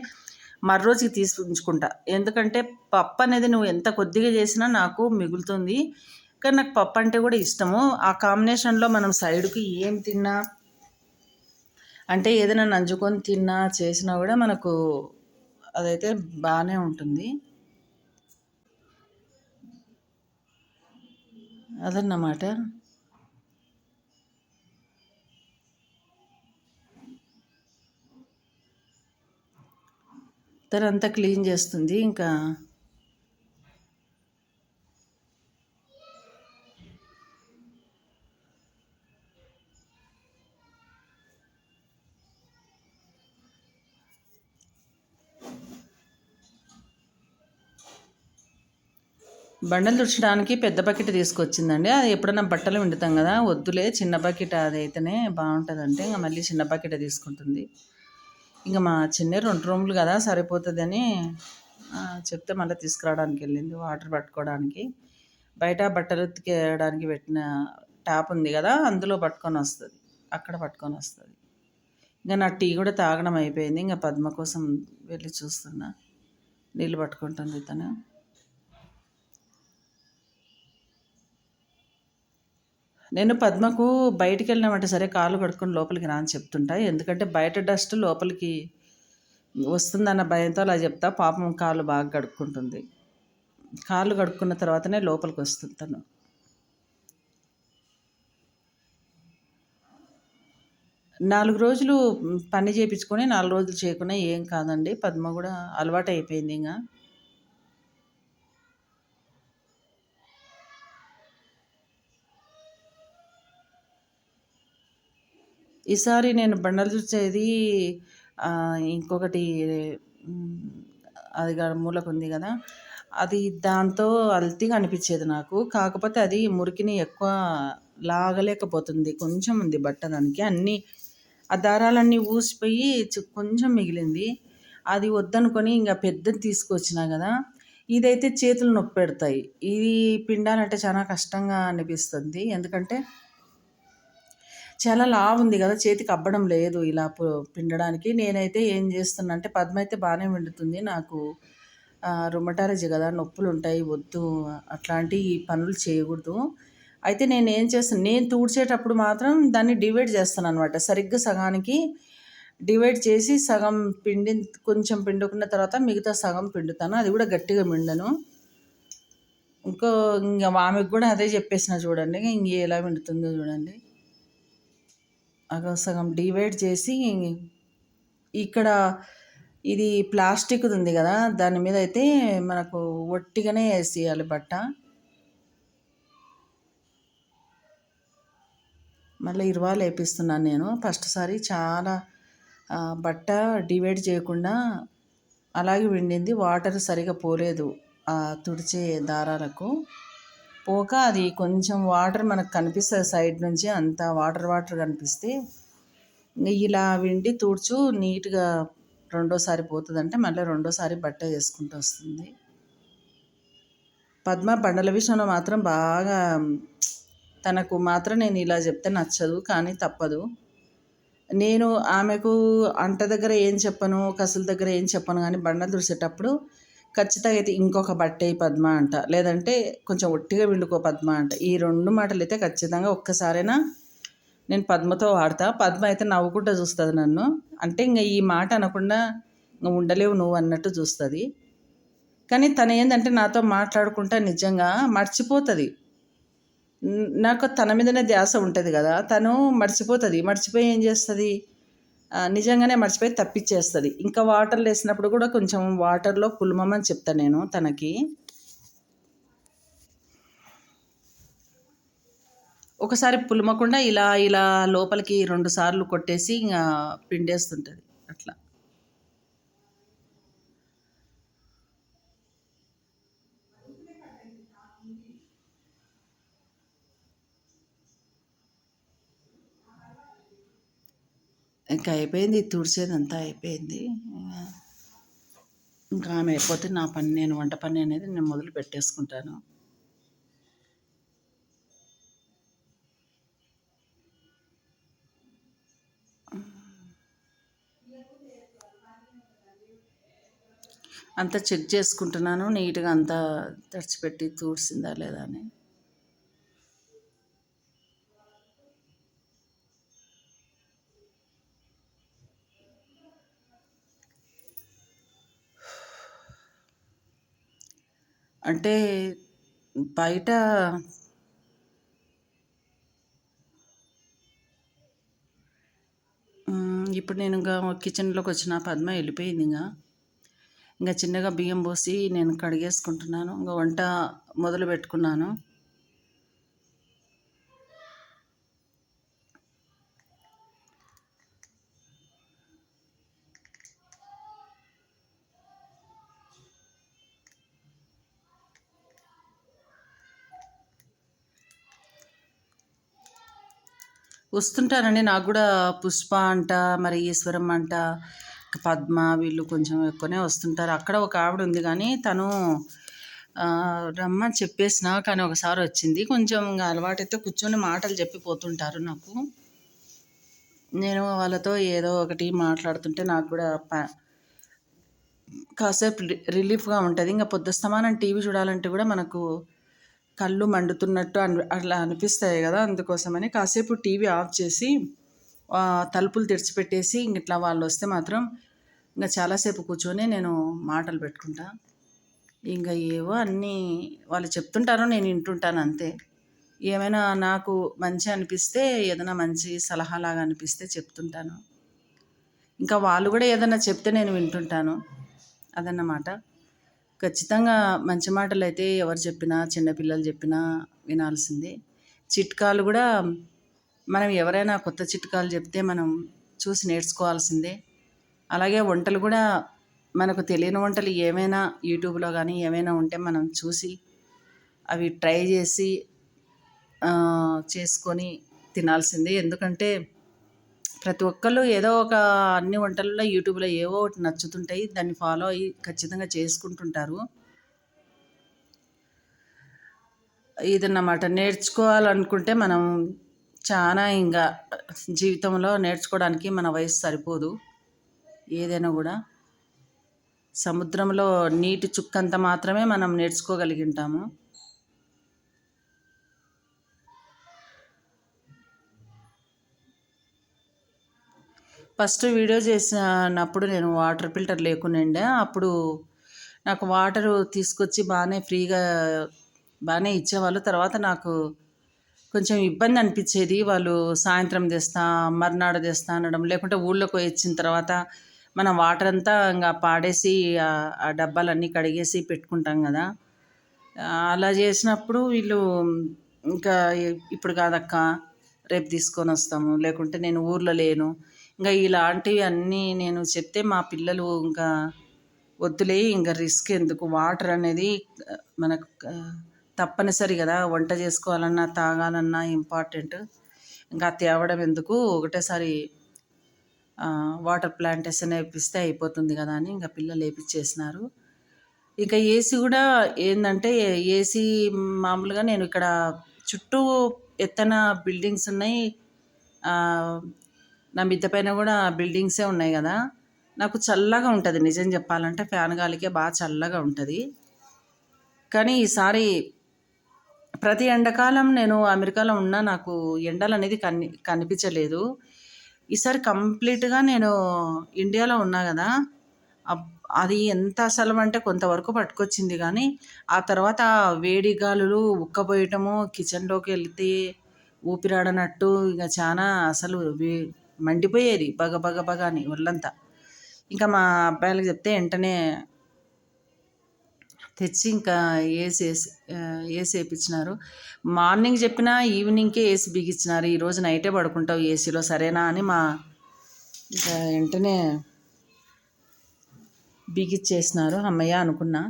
మర్రోజుకి తీసి ఉంచుకుంటా. ఎందుకంటే పప్పు అనేది నువ్వు ఎంత కొద్దిగా చేసినా నాకు మిగులుతుంది. కానీ నాకు పప్పు అంటే కూడా ఇష్టము. ఆ కాంబినేషన్లో మనం సైడ్కి ఏం తిన్నా అంటే ఏదైనా నంజుకొని తిన్నా చేసినా కూడా మనకు అదైతే బాగానే ఉంటుంది. అదన్నమాట. తనంతా క్లీన్ చేస్తుంది. ఇంకా బండలు తుడచడానికి పెద్ద బకెట్ తీసుకొచ్చిందండి. అది ఎప్పుడైనా బట్టలు పిండుతాం కదా, వద్దులే చిన్న బకెట్ అది అయితేనే బాగుంటుందంటే ఇంకా మళ్ళీ చిన్న బకెట్ తీసుకుంటుంది. ఇంకా మా చిన్న 2 రూములు కదా సరిపోతుందని చెప్తే మళ్ళీ తీసుకురావడానికి వెళ్ళింది వాటర్ పట్టుకోవడానికి. బయట బట్టలు ఉతికేయడానికి పెట్టిన ట్యాప్ ఉంది కదా, అందులో పట్టుకొని వస్తుంది, అక్కడ పట్టుకొని వస్తుంది. ఇంకా నా టీ కూడా తాగడం అయిపోయింది. ఇంకా పద్మ కోసం వెళ్ళి చూస్తున్నా, నీళ్ళు పట్టుకుంటుంది తను. నేను పద్మకు బయటికి వెళ్ళినామంటే సరే కాళ్ళు కడుక్కొని లోపలికి రా అని చెప్తుంటా. ఎందుకంటే బయట డస్ట్ లోపలికి వస్తుందన్న భయంతో అలా చెప్తా. పాపం కాళ్ళు బాగా కడుక్కుంటుంది. కాళ్ళు కడుక్కున్న తర్వాతనే లోపలికి వస్తుంది తను. నాలుగు రోజులు పని చేయించుకొని 4 రోజులు చేయకుండా ఏం కాదండి. పద్మ కూడా అలవాటు అయిపోయింది. ఇంకా ఈసారి నేను బండలు తుడిచేది ఇంకొకటి అది మూలకు ఉంది కదా, అది దాంతో అల్తిగా అనిపించేది నాకు. కాకపోతే అది మురికిని ఎక్కువ లాగలేకపోతుంది. కొంచెం ఉంది బట్ట దానికి. అన్నీ ఆ దారాలన్నీ ఊసిపోయి కొంచెం మిగిలింది. అది వద్దనుకొని ఇంకా పెద్దది తీసుకొచ్చినా కదా, ఇదైతే చేతులు నొప్పి పెడతాయి. ఇది పిండాలంటే చాలా కష్టంగా అనిపిస్తుంది. ఎందుకంటే చాలా లావు ఉంది కదా, చేతికి అబ్బడం లేదు ఇలా పిండడానికి. నేనైతే ఏం చేస్తున్నా అంటే పద్మ అయితే బాగానే పిండుతుంది. నాకు రుమటాలజీ కదా, నొప్పులు ఉంటాయి, వద్దు అట్లాంటి పనులు చేయకూడదు. అయితే నేను ఏం చేస్తాను, నేను తూడ్చేటప్పుడు మాత్రం దాన్ని డివైడ్ చేస్తాను అనమాట. సరిగ్గా సగానికి డివైడ్ చేసి సగం పిండి కొంచెం పిండుకున్న తర్వాత మిగతా సగం పిండుతాను. అది కూడా గట్టిగా పిండను. ఇంకా ఆమెకు కూడా అదే చెప్పేసిన చూడండి, ఇంక ఎలా పిండుతుందో చూడండి. సగం డివైడ్ చేసి ఇక్కడ ఇది ప్లాస్టిక్ది ఉంది కదా, దాని మీద అయితే మనకు ఒట్టిగానే వేసేయాలి బట్ట. మళ్ళీ ఇరువాలు వేపిస్తున్నాను నేను. ఫస్ట్ సారి చాలా బట్ట డివైడ్ చేయకుండా అలాగే పిండింది. వాటర్ సరిగా పోలేదు ఆ తుడిచే దారాలకు. పోక అది కొంచెం వాటర్ మనకు కనిపిస్తుంది సైడ్ నుంచి, అంత వాటర్ వాటర్ కనిపిస్తే ఇలా విండి తుడుచు నీట్గా రెండోసారి పోతుందంటే మళ్ళీ రెండోసారి బట్ట వేసుకుంటూ వస్తుంది. పద్మ బండల విషయంలో మాత్రం బాగా తనకు మాత్రం నేను ఇలా చెప్తే నచ్చదు, కానీ తప్పదు. నేను ఆమెకు అంట దగ్గర ఏం చెప్పను, కసుల దగ్గర ఏం చెప్పను, కానీ బండలు తుడిచేటప్పుడు ఖచ్చితంగా అయితే ఇంకొక బట్టే పద్మ అంట, లేదంటే కొంచెం ఒట్టిగా పిండుకో పద్మ అంట. ఈ 2 మాటలు అయితే ఖచ్చితంగా ఒక్కసారైనా నేను పద్మతో వాడతా. పద్మ అయితే నవ్వుకుంటూ చూస్తుంది నన్ను. అంటే ఇంకా ఈ మాట అనకుండా ఇంకా ఉండలేవు నువ్వు అన్నట్టు చూస్తుంది. కానీ తను ఏంటంటే నాతో మాట్లాడుకుంటా నిజంగా మర్చిపోతుంది. నాకు తన మీదనే ధ్యాస ఉంటుంది కదా, తను మర్చిపోతుంది. మర్చిపోయి ఏం చేస్తుంది, నిజంగానే మర్చిపోయి తప్పించేస్తుంది. ఇంకా వాటర్లో వేసినప్పుడు కూడా కొంచెం వాటర్లో పులుమమని చెప్తాను నేను తనకి. ఒకసారి పులమకుండా ఇలా ఇలా లోపలికి 2 సార్లు కొట్టేసి ఇంగ పిండేస్తుంటది అట్లా. ఇంక అయిపోయింది తుడిచేదంతా అయిపోయింది. ఇంకా ఆమె అయిపోతే నా పని వంట పని అనేది నేను మొదలు పెట్టేసుకుంటాను. అంతా చెక్ చేసుకుంటున్నాను నీట్‌గా అంతా తుడిచిపెట్టి తుడిసిందా లేదా అని. అంటే బయట ఇప్పుడు నేను ఇంక కిచెన్‌లోకొచ్చిన పద్మ వెళ్ళిపోయింది ఇంగ. ఇంక చిన్నగా బియ్యం పోసి నేను కడిగేసుకుంటున్నాను. ఇంక వంట మొదలు పెట్టుకున్నాను. వస్తుంటారండి. నాకు గూడా పుష్ప అంట, మరి ఈశ్వరమ్మ అంట, పద్మ వీళ్ళు కొంచెం ఎక్కువనే వస్తుంటారు. అక్కడ ఒక ఆవిడ ఉంది గానీ తను రమ్మని చెప్పేసినా కానీ ఒకసారి వచ్చింది. కొంచెం ఇంగ అలవాటైతే కూర్చొని మాటలు చెప్పి పోతుంటారు నాకు. నేను వాళ్ళతో ఏదో ఒకటి మాట్లాడుతుంటే నాకు కూడా కాసేపు రిలీఫ్‌గా ఉంటది. ఇంగ పొద్దస్తమానం టీవీ చూడాలంటే కూడా మనకు కళ్ళు మండుతున్నట్టు అట్లా అనిపిస్తాయి గదా! అందుకోసమని కాసేపు టీవీ ఆఫ్ చేసి తలుపులు తెరిచిపెట్టేసి ఇట్లా వాళ్ళొస్తే మాత్రం ఇంగ చాలాసేపు కూర్చొని నేను మాటలు పెట్టుకుంటా. ఇంగ ఏవో అన్నీ వాళ్ళు చెప్తుంటారు. నేను వింటుంటాను అంతే. ఏమైనా నాకు మంచి అనిపిస్తే ఏదైనా మంచి సలహాలాగా అనిపిస్తే చెప్తుంటాను. ఇంకా వాళ్ళు గూడా ఏదన్నా చెప్తే నేను వింటుంటాను. అదన్నమాట. ఖచ్చితంగా మంచి మాటలైతే ఎవరు చెప్పినా, చిన్న పిల్లలు చెప్పినా వినాల్సిందే. చిట్కాలు గూడా మనం ఎవరైనా కొత్త చిట్కాలు చెప్తే మనం చూసి నేర్చుకోవాల్సిందే. అలాగే వంటలు కూడా మనకు తెలియని వంటలు ఏమైనా యూట్యూబ్‌లో గానీ ఏమైనా ఉంటే మనం చూసి అవి ట్రై చేసి చేసుకొని తినాల్సిందే. ఎందుకంటే ప్రతి ఒక్కళ్ళు ఏదో ఒక అన్ని వంటలలో యూట్యూబ్‌లో ఏవో ఒకటి నచ్చుతుంటాయి. దాన్ని ఫాలో అయ్యి ఖచ్చితంగా చేసుకుంటుంటారు. ఇదన్నమాట. నేర్చుకోవాలనుకుంటే మనం చాలా ఇంగ జీవితంలో నేర్చుకోవడానికి మన వయసు సరిపోదు. ఏదైనా గూడా. సముద్రంలో నీటి చుక్కంత మాత్రమే మనం నేర్చుకోగలిగుంటాము. ఫస్ట్ వీడియో చేసినప్పుడు నేను వాటర్ ఫిల్టర్ లేకునుండే. అప్పుడు నాకు వాటరు తీసుకొచ్చి బానే ఇచ్చేవాళ్ళు. తర్వాత నాకు కొంచెం ఇబ్బంది అనిపించేది. వాళ్ళు సాయంత్రం తెస్తా, మర్నాడు తెస్తా అనడం. లేకుంటే ఊళ్ళోకి పోయొచ్చిన తర్వాత మనం వాటర్ అంతా ఇంగ పాడేసి ఆ డబ్బాలన్నీ కడిగేసి పెట్టుకుంటాం గదా! అలా చేసినప్పుడు వీళ్ళు ఇంకా ఇప్పుడు కాదక్కా రేపు తీసుకొనొస్తాము. లేకుంటే నేను ఊర్లో లేను. ఇంగ ఇలాంటివి అన్నీ నేను చెప్తే మా పిల్లలు ఇంకా వద్దులే ఇంగ రిస్క్ ఎందుకు వాటర్ అనేది మనకు తప్పనిసరి గదా! వంట చేసుకోవాలన్నా, తాగాలన్నా ఇంపార్టెంట్. ఇంకా తేవడం ఎందుకు ఒకటేసారి వాటర్ ప్లాంటేషన్ ఏపిస్తే అయిపోతుంది గదా! అని ఇంక పిల్లలు ఏపిచ్చేసినారు. ఇక ఏసీ గూడా ఏందంటే ఏసీ మామూలుగా నేను ఇక్కడ చుట్టూ ఎత్తైన బిల్డింగ్స్ ఉన్నాయి. నా మిద్దె పైన గూడా బిల్డింగ్సే ఉన్నాయి గదా! నాకు చల్లగా ఉంటది నిజం చెప్పాలంటే ఫ్యాన్ గాలికే బాగా చల్లగా ఉంటది. కానీ ఈసారి ప్రతి ఎండాకాలం నేను అమెరికాలో ఉన్నా నాకు ఎండలనేది కనిపించలేదు. ఈసారి కంప్లీట్‌గా నేను ఇండియాలో ఉన్నా గదా! అబ్ అది ఎంత అసలమంటే కొంతవరకు పట్టుకొచ్చింది గానీ, ఆ తర్వాత వేడి గాలులు ఉక్కబోయటము, కిచెన్‌లోకెళ్తే ఊపిరాడనట్టు ఇగ చానా అసలు మండిపోయేది బగ బగ బగ అని ఒళ్ళంతా. ఇంకా మా అబ్బాయిలకి చెప్తే ఎంటనే తెచ్చి ఇంకా ఏసీ వేయించినారు. మార్నింగ్ చెప్పినా ఈవినింగ్కే ఏసీ బిగించినారు. ఈరోజు నైటే పడుకుంటావు ఏసీలో సరేనా అని ఇంకా వెంటనే బిగిచ్చేసినారు. అమ్మయ్య అనుకున్నా.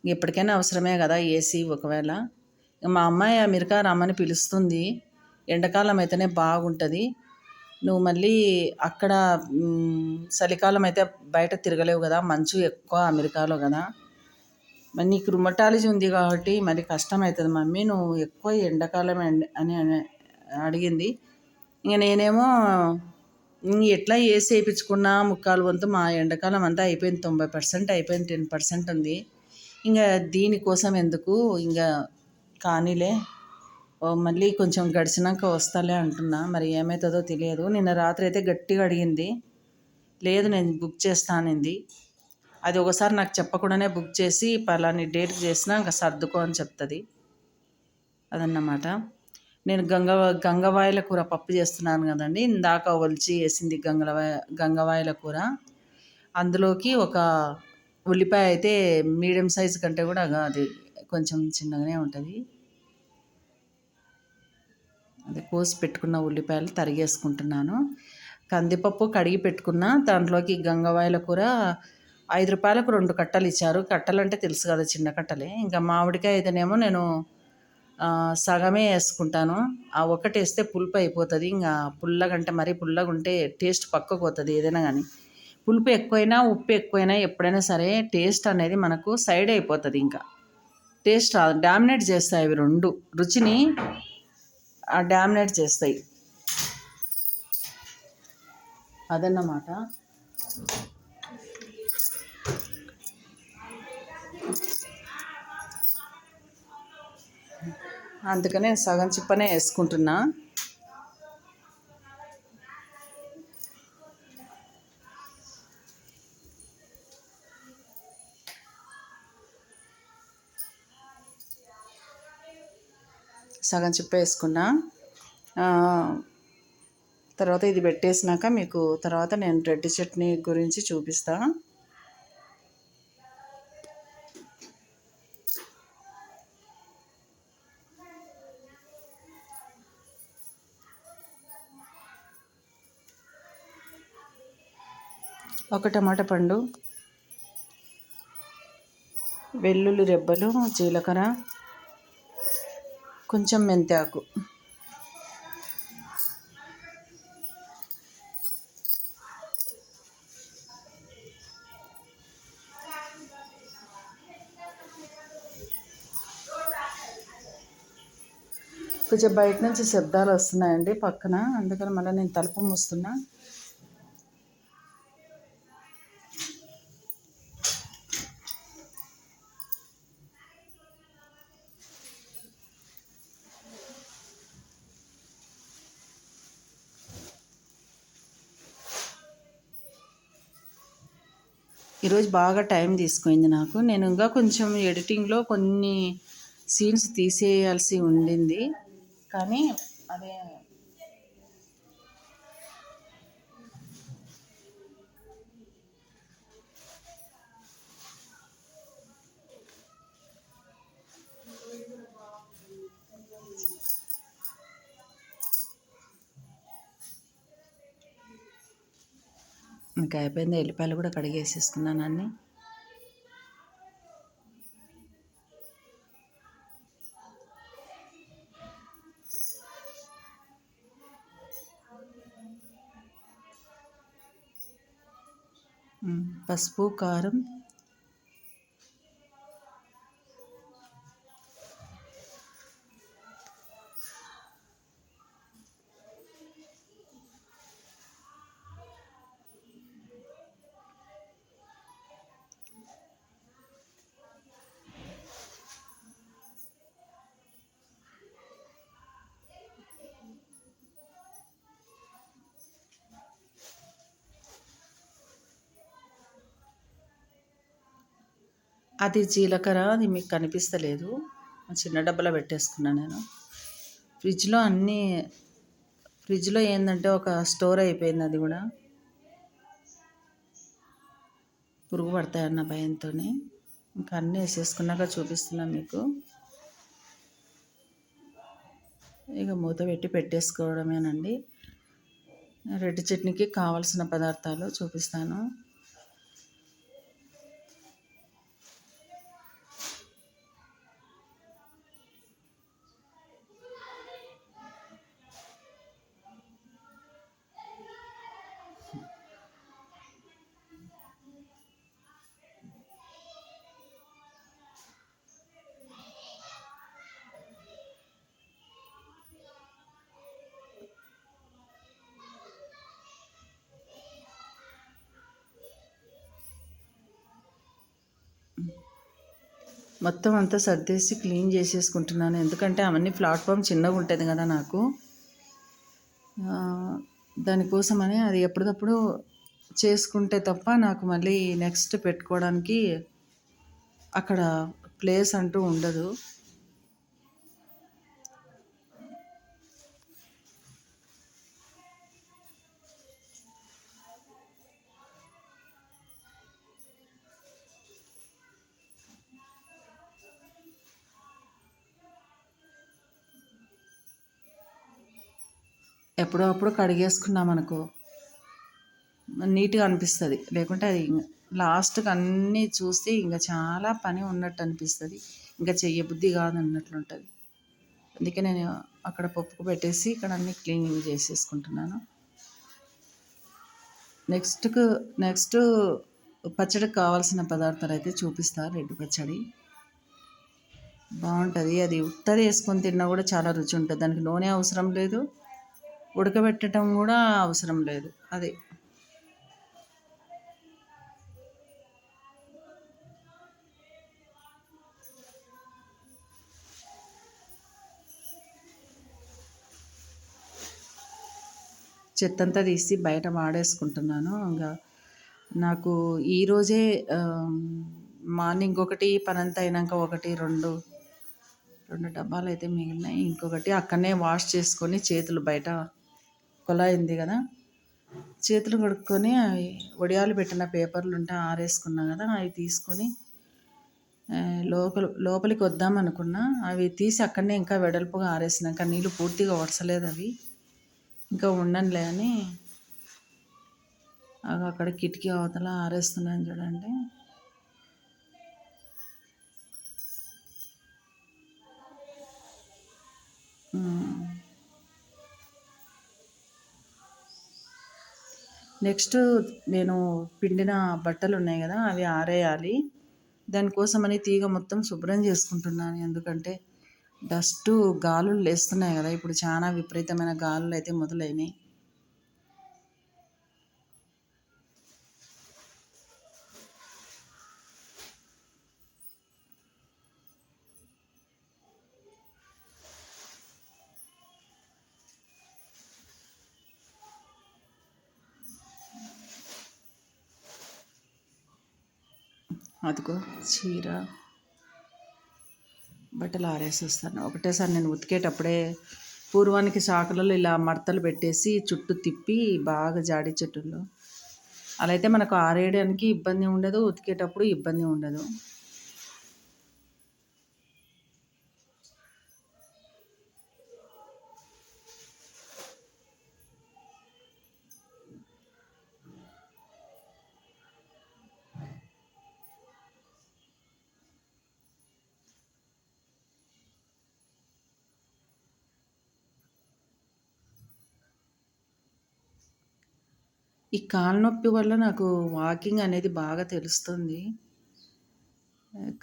ఎప్పటికైనా అవసరమే కదా ఏసీ. ఒకవేళ మా అమ్మాయి అమెరికా రమ్మని పిలుస్తుంది. ఎండాకాలం అయితేనే బాగుంటుంది. నువ్వు మళ్ళీ అక్కడ చలికాలం అయితే బయట తిరగలేవు కదా, మంచు ఎక్కువ అమెరికాలో కదా, మరి నీకు రుమటాలజీ ఉంది కాబట్టి మరి కష్టం అవుతుంది మమ్మీ, నువ్వు ఎక్కువ ఎండాకాలం అని అడిగింది. ఇంక నేనేమో ఎట్లా ఏసీ వేయించుకున్నా ముక్కాలు వంతు మా ఎండాకాలం అంతా అయిపోయింది, 90% అయిపోయింది, 10% ఉంది. ఇంకా దీనికోసం ఎందుకు, ఇంకా కానీలే మళ్ళీ కొంచెం గడిచినాక వస్తాలే అంటున్నా. మరి ఏమవుతుందో తెలియదు. నిన్న రాత్రి అయితే గట్టిగా అడిగింది, లేదు నేను బుక్ చేస్తానింది. అది ఒకసారి నాకు చెప్పకుండానే బుక్ చేసి పలాని డేట్కి చేసినా ఇంకా సర్దుకో అని చెప్తుంది. అదన్నమాట. నేను గంగవాయల కూర పప్పు చేస్తున్నాను కదండి, ఇందాక ఒలిచి వేసింది గంగవాయల కూర. అందులోకి ఒక ఉల్లిపాయ అయితే మీడియం సైజు కంటే కూడా అది కొంచెం చిన్నగానే ఉంటుంది. అది కోసి పెట్టుకున్న ఉల్లిపాయలు తరిగేసుకుంటున్నాను. కందిపప్పు కడిగి పెట్టుకున్న, దాంట్లోకి గంగవాయల కూర 5 రూపాయలకు 2 కట్టలు ఇచ్చారు. కట్టలు అంటే తెలుసు కదా, చిన్న కట్టలే. ఇంకా మామిడికాయ అయితేనేమో నేను సగమే వేసుకుంటాను. ఆ ఒకటి వేస్తే పులుపు అయిపోతుంది. ఇంకా పుల్లగంటే మరీ పుల్లగా ఉంటే టేస్ట్ పక్కకు పోతుంది ఏదైనా కానీ. పులుపు ఎక్కువైనా ఉప్పు ఎక్కువైనా ఎప్పుడైనా సరే టేస్ట్ అనేది మనకు సైడ్ అయిపోతుంది. ఇంకా టేస్ట్ డామినేట్ చేస్తాయి అవి రెండు, రుచిని డామినేట్ చేస్తాయి. అదన్నమాట. అందుకనే సగం చిప్పనే వేసుకుంటున్నా. సగం చిప్ప వేసుకున్నా. తర్వాత ఇది పెట్టేసినాక మీకు తర్వాత నేను రెడ్ చట్నీ గురించి చూపిస్తా. ఒక టమాటా పండు, వెల్లుల్లి రెబ్బలు, జీలకర్ర, కొంచెం మెంతాకు, కొంచెం బయట నుంచి శబ్దాలు వస్తున్నాయండి పక్కన, అందుకని మళ్ళీ నేను తలుపు మూస్తున్నా. ఈరోజు బాగా టైం తీసుకుంది నాకు. నేను ఇంకా కొంచెం ఎడిటింగ్లో కొన్ని సీన్స్ తీసేయాల్సి ఉండింది, కానీ అదే ఇంకా అయిపోయింది. ఎల్లిపాయలు కూడా కడిగేసేసుకున్నాను అన్నీ. పసుపు, కారం, అది జీలకర్ర, అది మీకు కనిపిస్తలేదు, చిన్న డబ్బాలో పెట్టేసుకున్నాను నేను. ఫ్రిడ్జ్లో ఏంటంటే ఒక స్టోర్ అయిపోయింది, అది కూడా పురుగు పడతాయన్న భయంతో ఇంకా అన్నీ వేసేసుకున్నాక చూపిస్తున్నాను మీకు. ఇక మూత పెట్టి పెట్టేసుకోవడమేనండి. రెడ్ చట్నీకి కావాల్సిన పదార్థాలు చూపిస్తాను. మొత్తం అంతా సర్దేసి క్లీన్ చేసేసుకుంటున్నాను. ఎందుకంటే అవన్నీ ప్లాట్ఫామ్ చిన్నగా ఉంటుంది కదా నాకు, దానికోసమని అది ఎప్పటికప్పుడు చేసుకుంటే తప్ప నాకు మళ్ళీ నెక్స్ట్ పెట్టుకోవడానికి అక్కడ ప్లేస్ అంటూ ఉండదు. ఎప్పుడో అప్పుడు కడిగేసుకున్నామనుకో నీట్గా అనిపిస్తుంది. లేకుంటే అది లాస్ట్కి అన్నీ చూస్తే ఇంకా చాలా పని ఉన్నట్టు అనిపిస్తుంది, ఇంకా చెయ్యబుద్ధి కాదు అన్నట్లుంటుంది. అందుకే నేను అక్కడ పప్పుకు పెట్టేసి ఇక్కడ అన్నీ క్లీనింగ్ చేసేసుకుంటున్నాను. నెక్స్ట్ పచ్చడికి కావాల్సిన పదార్థాలు అయితే చూపిస్తా. రెడ్ పచ్చడి బాగుంటుంది. అది ఉత్తది వేసుకొని తిన్నా కూడా చాలా రుచి ఉంటుంది. దానికి నూనె అవసరం లేదు, ఉడకబెట్టడం కూడా అవసరం లేదు. అది చెత్తంతా తీసి బయట వాడేసుకుంటున్నాను. ఇంకా నాకు ఈరోజే మార్నింగ్ ఒకటి పనంతా అయినాక ఒకటి రెండు డబ్బాలు అయితే మిగిలినాయి. ఇంకొకటి అక్కడనే వాష్ చేసుకొని చేతులు బయట కుళాయి ఉంది కదా, చేతులు కడుక్కొని అవి వడియాలు పెట్టిన పేపర్లు ఉంటే ఆరేసుకున్నా కదా, అవి తీసుకొని లోపలికి వద్దాం అనుకున్నా. అవి తీసి అక్కడనే ఇంకా వెడల్పుగా ఆరేసినాక నీళ్ళు పూర్తిగా వడసలేదు. అవి ఇంకా ఉండనులే అని అక్కడ కిటికీ అవతల ఆరేస్తున్నాను చూడండి. నెక్స్ట్ నేను పిండిన బట్టలు ఉన్నాయి కదా, అవి ఆరేయాలి. దానికోసమని తీగ మొత్తం శుభ్రం చేసుకుంటున్నాను. ఎందుకంటే డస్టు గాలులు లేస్తున్నాయి కదా, ఇప్పుడు చాలా విపరీతమైన గాలులు అయితే మొదలైనాయి. అదిగో చీర బట్టలు ఆరేసి వస్తాను ఒకటేసారి. నేను ఉతికేటప్పుడే పూర్వానికి చాకులలో ఇలా మడతలు పెట్టేసి చుట్టూ తిప్పి బాగా జాడి చెట్టుల్లో, అలా అయితే మనకు ఆరేయడానికి ఇబ్బంది ఉండదు, ఉతికేటప్పుడు ఇబ్బంది ఉండదు. ఈ కాలు నొప్పి వల్ల నాకు వాకింగ్ అనేది బాగా తెలుస్తుంది,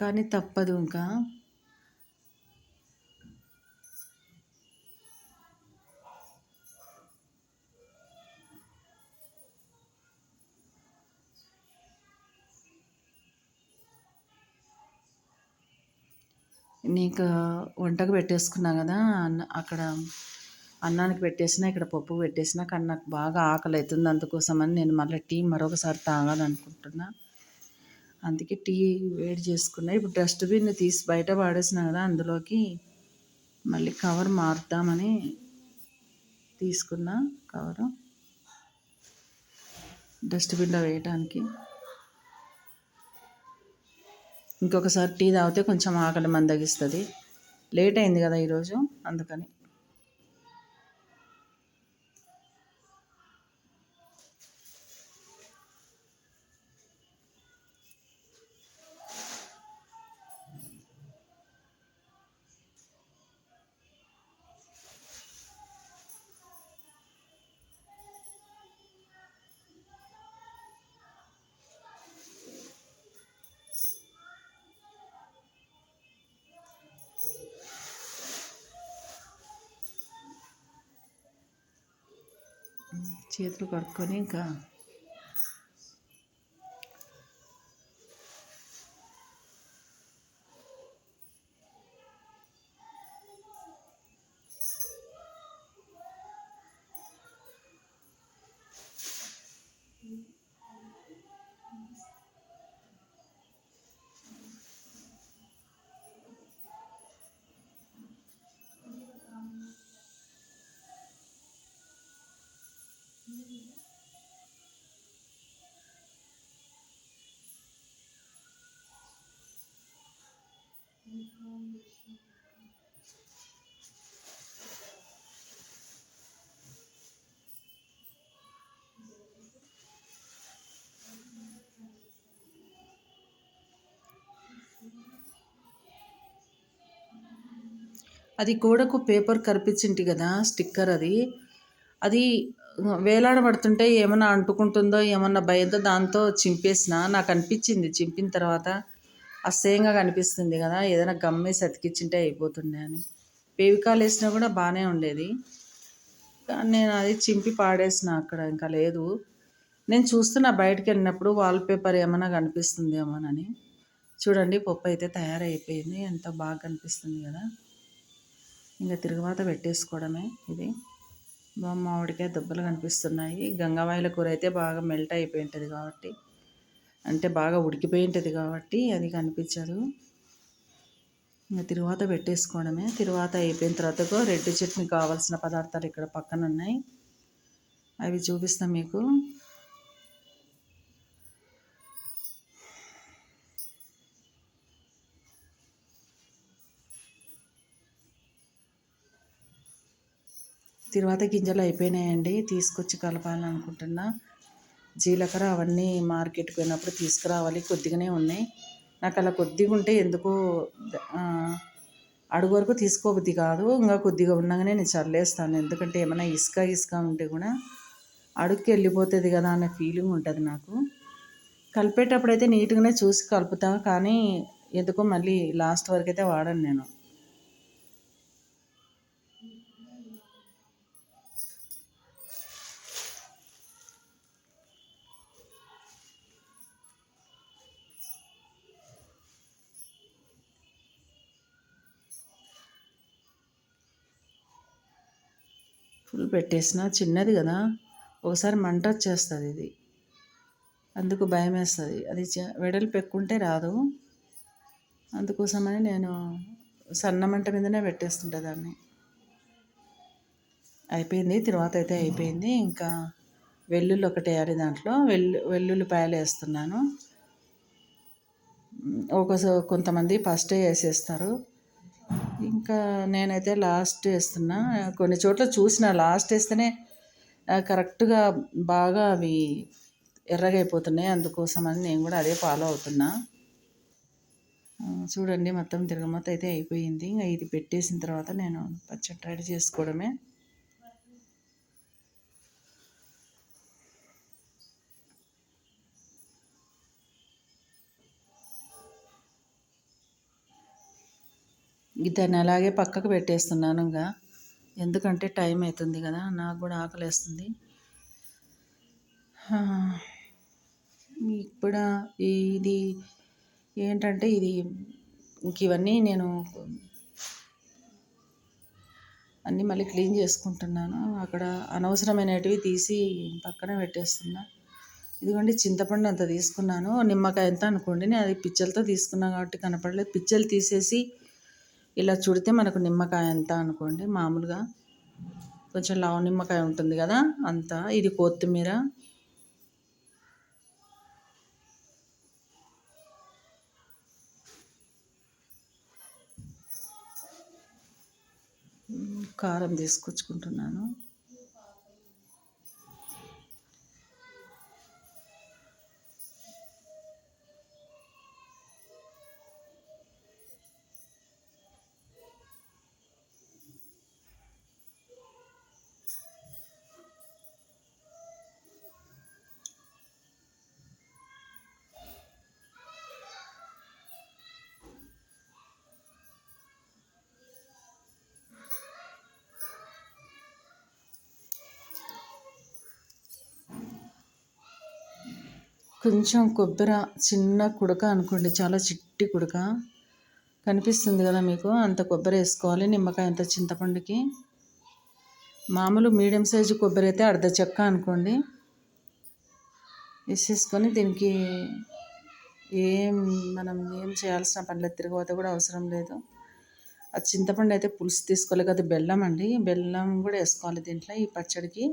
కానీ తప్పదు ఇంకా. నీకు వంటకు పెట్టేసుకున్నా కదా, అక్కడ అన్నానికి పెట్టేసిన, ఇక్కడ పప్పు పెట్టేసిన, కానీ నాకు బాగా ఆకలి అవుతుంది. అందుకోసమని నేను మళ్ళీ టీ మరొకసారి తాగాలనుకుంటున్నా. అందుకే టీ వేడి చేసుకున్నా. ఇప్పుడు డస్ట్బిన్ తీసి బయట పాడేసిన కదా, అందులోకి మళ్ళీ కవర్ మారుద్దామని తీసుకున్నా. కవరు డస్ట్బిన్లో వేయటానికి. ఇంకొకసారి టీ తాగితే కొంచెం ఆకలి మందగిస్తుంది. లేట్ అయింది కదా ఈరోజు, అందుకని. చేతులు కడుక్కొని ఇంకా అది గోడకు పేపర్ కరిపించింటి కదా, స్టిక్కర్ అది అది వేలాడబడుతుంటే ఏమన్నా అంటుకుంటుందో ఏమన్నా భయంతో దాంతో చింపేసిన. నాకు అనిపించింది చింపిన తర్వాత అసహ్యంగా కనిపిస్తుంది కదా, ఏదైనా గమ్మేసి అతికిచ్చింటే అయిపోతుండే అని. పేవికాలు వేసినా కూడా బాగానే ఉండేది, కానీ నేను అది చింపి పాడేసిన. అక్కడ ఇంకా లేదు. నేను చూస్తున్నా బయటకు వెళ్ళినప్పుడు వాల్పేపర్ ఏమైనా కనిపిస్తుందేమోనని. చూడండి, పప్పు అయితే తయారైపోయింది, ఎంత బాగా కనిపిస్తుంది కదా. ఇంకా తిరుగువాత పెట్టేసుకోవడమే. ఇది మామిడికాయ దుబ్బలు కనిపిస్తున్నాయి. గంగవాయిల కూర అయితే బాగా మెల్ట్ అయిపోయి ఉంటుంది కాబట్టి, అంటే బాగా ఉడికిపోయి ఉంటుంది కాబట్టి అది కనిపించదు. ఇంకా తిరుగువాత పెట్టేసుకోవడమే. తిరుగువాత అయిపోయిన తర్వాత రెడ్ చట్నీ కావాల్సిన పదార్థాలు ఇక్కడ పక్కన ఉన్నాయి, అవి చూపిస్తాం మీకు. తిరువాత గింజలు అయిపోయినాయండి, తీసుకొచ్చి కలపాలనుకుంటున్నా. జీలకర్ర అవన్నీ మార్కెట్కి పోయినప్పుడు తీసుకురావాలి, కొద్దిగానే ఉన్నాయి. నాకు అలా కొద్దిగా ఉంటే ఎందుకో అడుగు వరకు తీసుకోబుద్ది కాదు. ఇంకా కొద్దిగా ఉండగానే నేను చల్లేస్తాను, ఎందుకంటే ఏమైనా ఇసుక ఉంటే కూడా అడుగుకి వెళ్ళిపోతుంది కదా అనే ఫీలింగ్ ఉంటుంది నాకు. కలిపేటప్పుడు అయితే నీట్గానే చూసి కలుపుతాను, కానీ ఎందుకో మళ్ళీ లాస్ట్ వరకు అయితే వాడను నేను. ఫుల్ పెట్టేసిన, చిన్నది కదా, ఒకసారి మంట వచ్చేస్తుంది ఇది, అందుకు భయం వేస్తుంది. అది వెడల్పు ఎక్కుంటే రాదు, అందుకోసమని నేను సన్న మంట మీదనే పెట్టేస్తుంటా దాన్ని. అయిపోయింది, తర్వాత అయితే అయిపోయింది. ఇంకా వెల్లుల్లి ఒకటి వేయాలి దాంట్లో, వెల్లుల్లిపాయలు వేస్తున్నాను. కొంతమంది ఫస్టే వేసేస్తారు, ఇంకా నేనైతే లాస్ట్ వేస్తున్నా. కొన్ని చోట్ల చూసిన లాస్ట్ వేస్తేనే కరెక్ట్గా బాగా అవి ఎర్రగా అయిపోతున్నాయి, అందుకోసమని నేను కూడా అదే ఫాలో అవుతున్నా. చూడండి, మొత్తం తిరగమత అయితే అయిపోయింది. ఇంకా ఇది పెట్టేసిన తర్వాత నేను పచ్చడి రెడీ చేసుకోవడమే. దాన్ని అలాగే పక్కకు పెట్టేస్తున్నాను ఇంకా, ఎందుకంటే టైం అవుతుంది కదా, నాకు కూడా ఆకలేస్తుంది. ఇప్పుడు ఇది ఏంటంటే ఇది ఇంక ఇవన్నీ నేను అన్నీ మళ్ళీ క్లీన్ చేసుకుంటున్నాను. అక్కడ అనవసరమైనటివి తీసి పక్కన పెట్టేస్తున్నా. ఇదిగోండి, చింతపండు అంత తీసుకున్నాను, నిమ్మకాయ ఎంత అనుకోండి. నేను అది పిచ్చలతో తీసుకున్నాను కాబట్టి కనపడలేదు. పిచ్చలు తీసేసి ఇలా చుడితే మనకు నిమ్మకాయ ఎంత అనుకోండి, మామూలుగా కొంచెం లావు నిమ్మకాయ ఉంటుంది కదా అంత. ఇది కొత్తిమీర, కారం తీసుకొచ్చుకుంటున్నాను. కొంచెం కొబ్బరి చిన్న కుడక అనుకోండి, చాలా చిట్టి కుడక కనిపిస్తుంది కదా మీకు, అంత కొబ్బరి వేసుకోవాలి. నిమ్మకాయ అంత చింతపండుకి. మామూలు మీడియం సైజు కొబ్బరి అయితే అర్ధ చెక్క అనుకోండి. వేసేసుకొని దీనికి మనం ఏం చేయాల్సిన పనిలేదు, తిరగబోతే కూడా అవసరం లేదు. ఆ చింతపండు అయితే పులుసు తీసుకోవాలి కదా, బెల్లం అండి, బెల్లం కూడా వేసుకోవాలి దీంట్లో. ఈ పచ్చడికి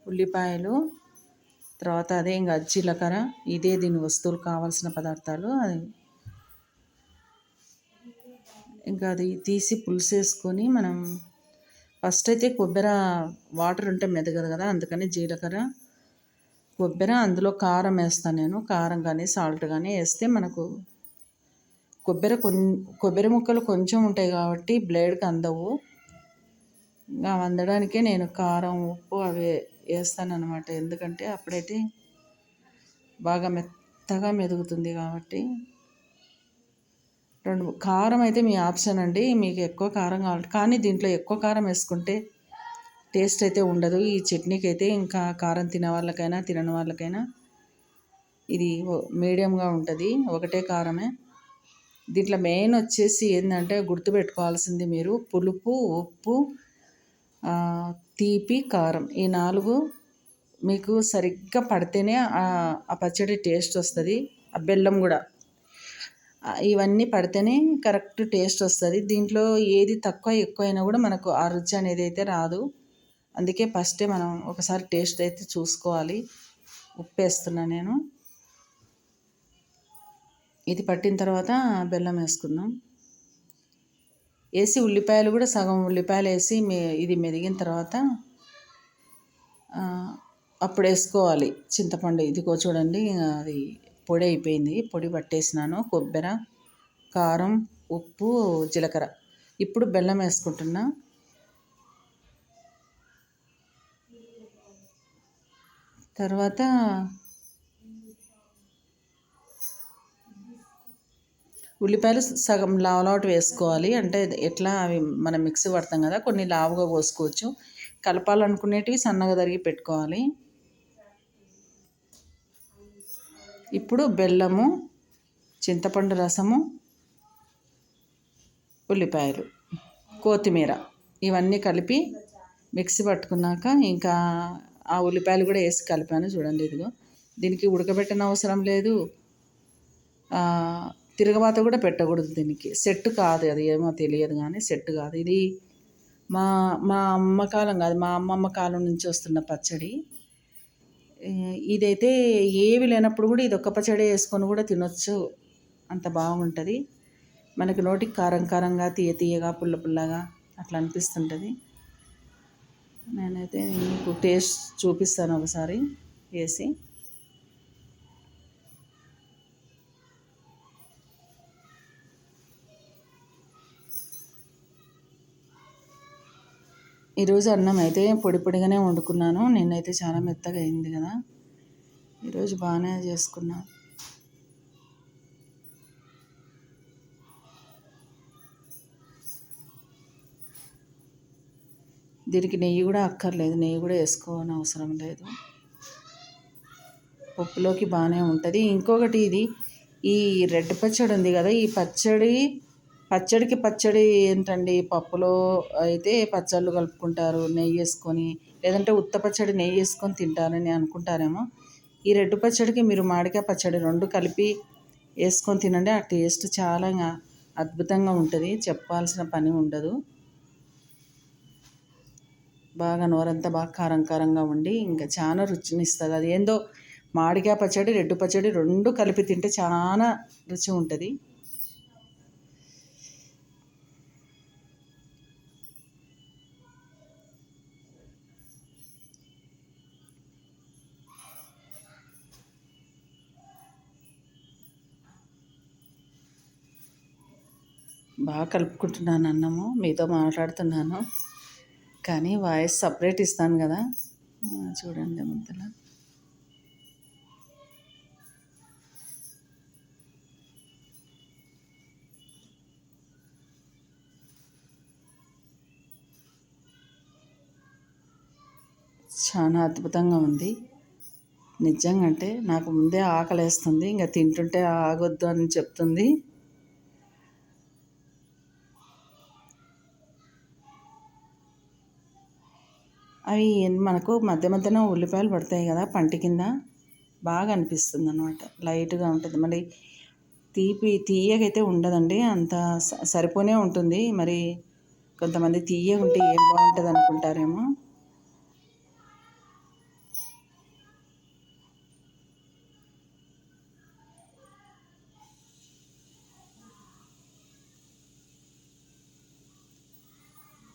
ఉల్లిపాయలు, తర్వాత అదే ఇంకా జీలకర్ర, ఇదే దీని వస్తువులు కావాల్సిన పదార్థాలు. అది ఇంకా అది తీసి పులుసు వేసుకొని మనం ఫస్ట్ అయితే కొబ్బరి వాటర్ ఉంటే మెదగదు కదా, అందుకని జీలకర్ర, కొబ్బరి, అందులో కారం వేస్తాను నేను. కారం కానీ సాల్ట్ కానీ వేస్తే మనకు కొబ్బరి ముక్కలు కొంచెం ఉంటాయి కాబట్టి బ్లేడ్కి అందవు. అవి అందడానికే నేను కారం, ఉప్పు అవి వేస్తాను అనమాట. ఎందుకంటే అప్పుడైతే బాగా మెత్తగా మెదుగుతుంది కాబట్టి. కారం అయితే మీ ఆప్షన్ అండి, మీకు ఎక్కువ కారం కావాలి. కానీ దీంట్లో ఎక్కువ కారం వేసుకుంటే టేస్ట్ అయితే ఉండదు. ఈ చట్నీకి అయితే ఇంకా కారం తినే వాళ్ళకైనా తినని వాళ్ళకైనా ఇది మీడియంగా ఉంటుంది, ఒకటే కారమే. దీంట్లో మెయిన్ వచ్చేసి ఏంటంటే గుర్తుపెట్టుకోవాల్సింది మీరు, పులుపు, ఉప్పు, తీపి, కారం, ఈ 4 మీకు సరిగ్గా పడితేనే ఆ పచ్చడి టేస్ట్ వస్తుంది. ఆ బెల్లం కూడా, ఇవన్నీ పడితేనే కరెక్ట్ టేస్ట్ వస్తుంది. దీంట్లో ఏది తక్కువ ఎక్కువ అయినా కూడా మనకు ఆ రుచి అనేది అయితే రాదు. అందుకే ఫస్టే మనం ఒకసారి టేస్ట్ అయితే చూసుకోవాలి. ఉప్పు వేస్తున్నా నేను. ఇది పట్టిన తర్వాత బెల్లం వేసుకుందాం. వేసి ఉల్లిపాయలు కూడా సగం ఉల్లిపాయలు వేసి ఇది మెదిగిన తర్వాత అప్పుడు వేసుకోవాలి చింతపండు. ఇదిగో చూడండి, అది పొడి అయిపోయింది, పొడి పట్టేసినాను. కొబ్బరి, కారం, ఉప్పు, జీలకర్ర. ఇప్పుడు బెల్లం వేసుకుంటున్నా. తర్వాత ఉల్లిపాయలు సగం లావులాటు వేసుకోవాలి. అంటే ఎట్లా, అవి మనం మిక్సీ పడతాం కదా, కొన్ని లావుగా కోసుకోవచ్చు. కలపాలనుకునేటివి సన్నగా తరిగి పెట్టుకోవాలి. ఇప్పుడు బెల్లము, చింతపండు రసము, ఉల్లిపాయలు, కొత్తిమీర ఇవన్నీ కలిపి మిక్సీ పట్టుకున్నాక ఇంకా ఆ ఉల్లిపాయలు కూడా వేసి కలిపాను. చూడండి, ఇదిగో దీనికి ఉడకబెట్టిన అవసరం లేదు, తిరగబాత కూడా పెట్టకూడదు. దీనికి సెట్ కాదు, అది ఏమో తెలియదు కానీ సెట్ కాదు. ఇది మా మా అమ్మ కాలం కాదు, మా అమ్మమ్మ కాలం నుంచి వస్తున్న పచ్చడి. ఇదైతే ఏవి లేనప్పుడు కూడా ఇది ఒక్క పచ్చడి వేసుకొని కూడా తినొచ్చు, అంత బాగుంటుంది. మనకి నోటికి కారం కారంగా, తీయగా, పుల్ల పుల్లగా అట్లా అనిపిస్తుంటుంది. నేనైతే మీకు టేస్ట్ చూపిస్తాను ఒకసారి వేసి. ఈరోజు అన్నం అయితే పొడి పొడిగానే వండుకున్నాను. నిన్నైతే చాలా మెత్తగా అయింది కదా, ఈరోజు బాగానే చేసుకున్నాను. దీనికి నెయ్యి కూడా అక్కర్లేదు, నెయ్యి కూడా వేసుకోని అవసరం లేదు. పప్పులోకి బాగానే ఉంటుంది. ఇంకొకటి, ఇది ఈ రెడ్ పచ్చడి ఉంది కదా, ఈ పచ్చడికి పచ్చడి ఏంటండి, పప్పులో అయితే పచ్చళ్ళు కలుపుకుంటారు నెయ్యి వేసుకొని, లేదంటే ఉత్త పచ్చడి నెయ్యి వేసుకొని తింటారని అనుకుంటారేమో. ఈ రెడ్ పచ్చడికి మీరు మామిడికాయ పచ్చడి 2 కలిపి వేసుకొని తినండి, ఆ టేస్ట్ చాలా అద్భుతంగా ఉంటుంది, చెప్పాల్సిన పని ఉండదు. బాగా నోరంతా బాగా కారం కారంగా ఉండి ఇంకా చాలా రుచిని ఇస్తుంది. అది ఏందో మామిడికాయ పచ్చడి, రెడ్ పచ్చడి 2 కలిపి తింటే చాలా రుచి ఉంటుంది. బాగా కలుపుకుంటున్నాను అన్నము, మీతో మాట్లాడుతున్నాను. కానీ వాయిస్ సపరేట్ ఇస్తాను కదా. చూడండి ముద్దలా. చాలా అద్భుతంగా ఉంది నిజంగా. అంటే నాకు ముందే ఆకలేస్తుంది, ఇంకా తింటుంటే ఆగొద్దు అని చెప్తుంది. అవి మనకు మధ్య మధ్యన ఉల్లిపాయలు పడతాయి కదా పంటి కింద, బాగా అనిపిస్తుంది అన్నమాట. లైట్గా ఉంటుంది, మళ్ళీ తీయగైతే ఉండదండి, అంత సరిపోనే ఉంటుంది. మరి కొంతమంది తీయగా ఉంటే ఏం బాగుంటుంది అనుకుంటారేమో.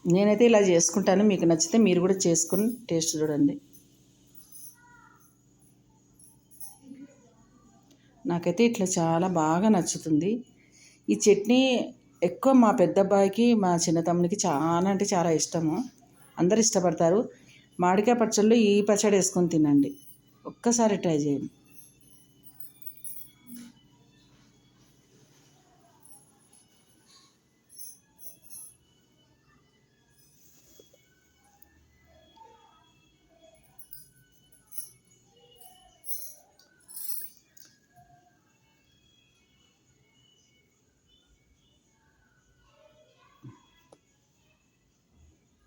నేనైతే ఇలా చేసుకుంటాను, మీకు నచ్చితే మీరు కూడా చేసుకుని టేస్ట్ చూడండి. నాకైతే ఇట్లా చాలా బాగా నచ్చుతుంది ఈ చట్నీ. ఎక్కువ మా పెద్ద అబ్బాయికి, మా చిన్న తమ్మునికి చాలా అంటే చాలా ఇష్టము, అందరు ఇష్టపడతారు. మామిడికాయ పచ్చళ్ళు ఈ పచ్చడి వేసుకొని తినండి, ఒక్కసారి ట్రై చేయండి.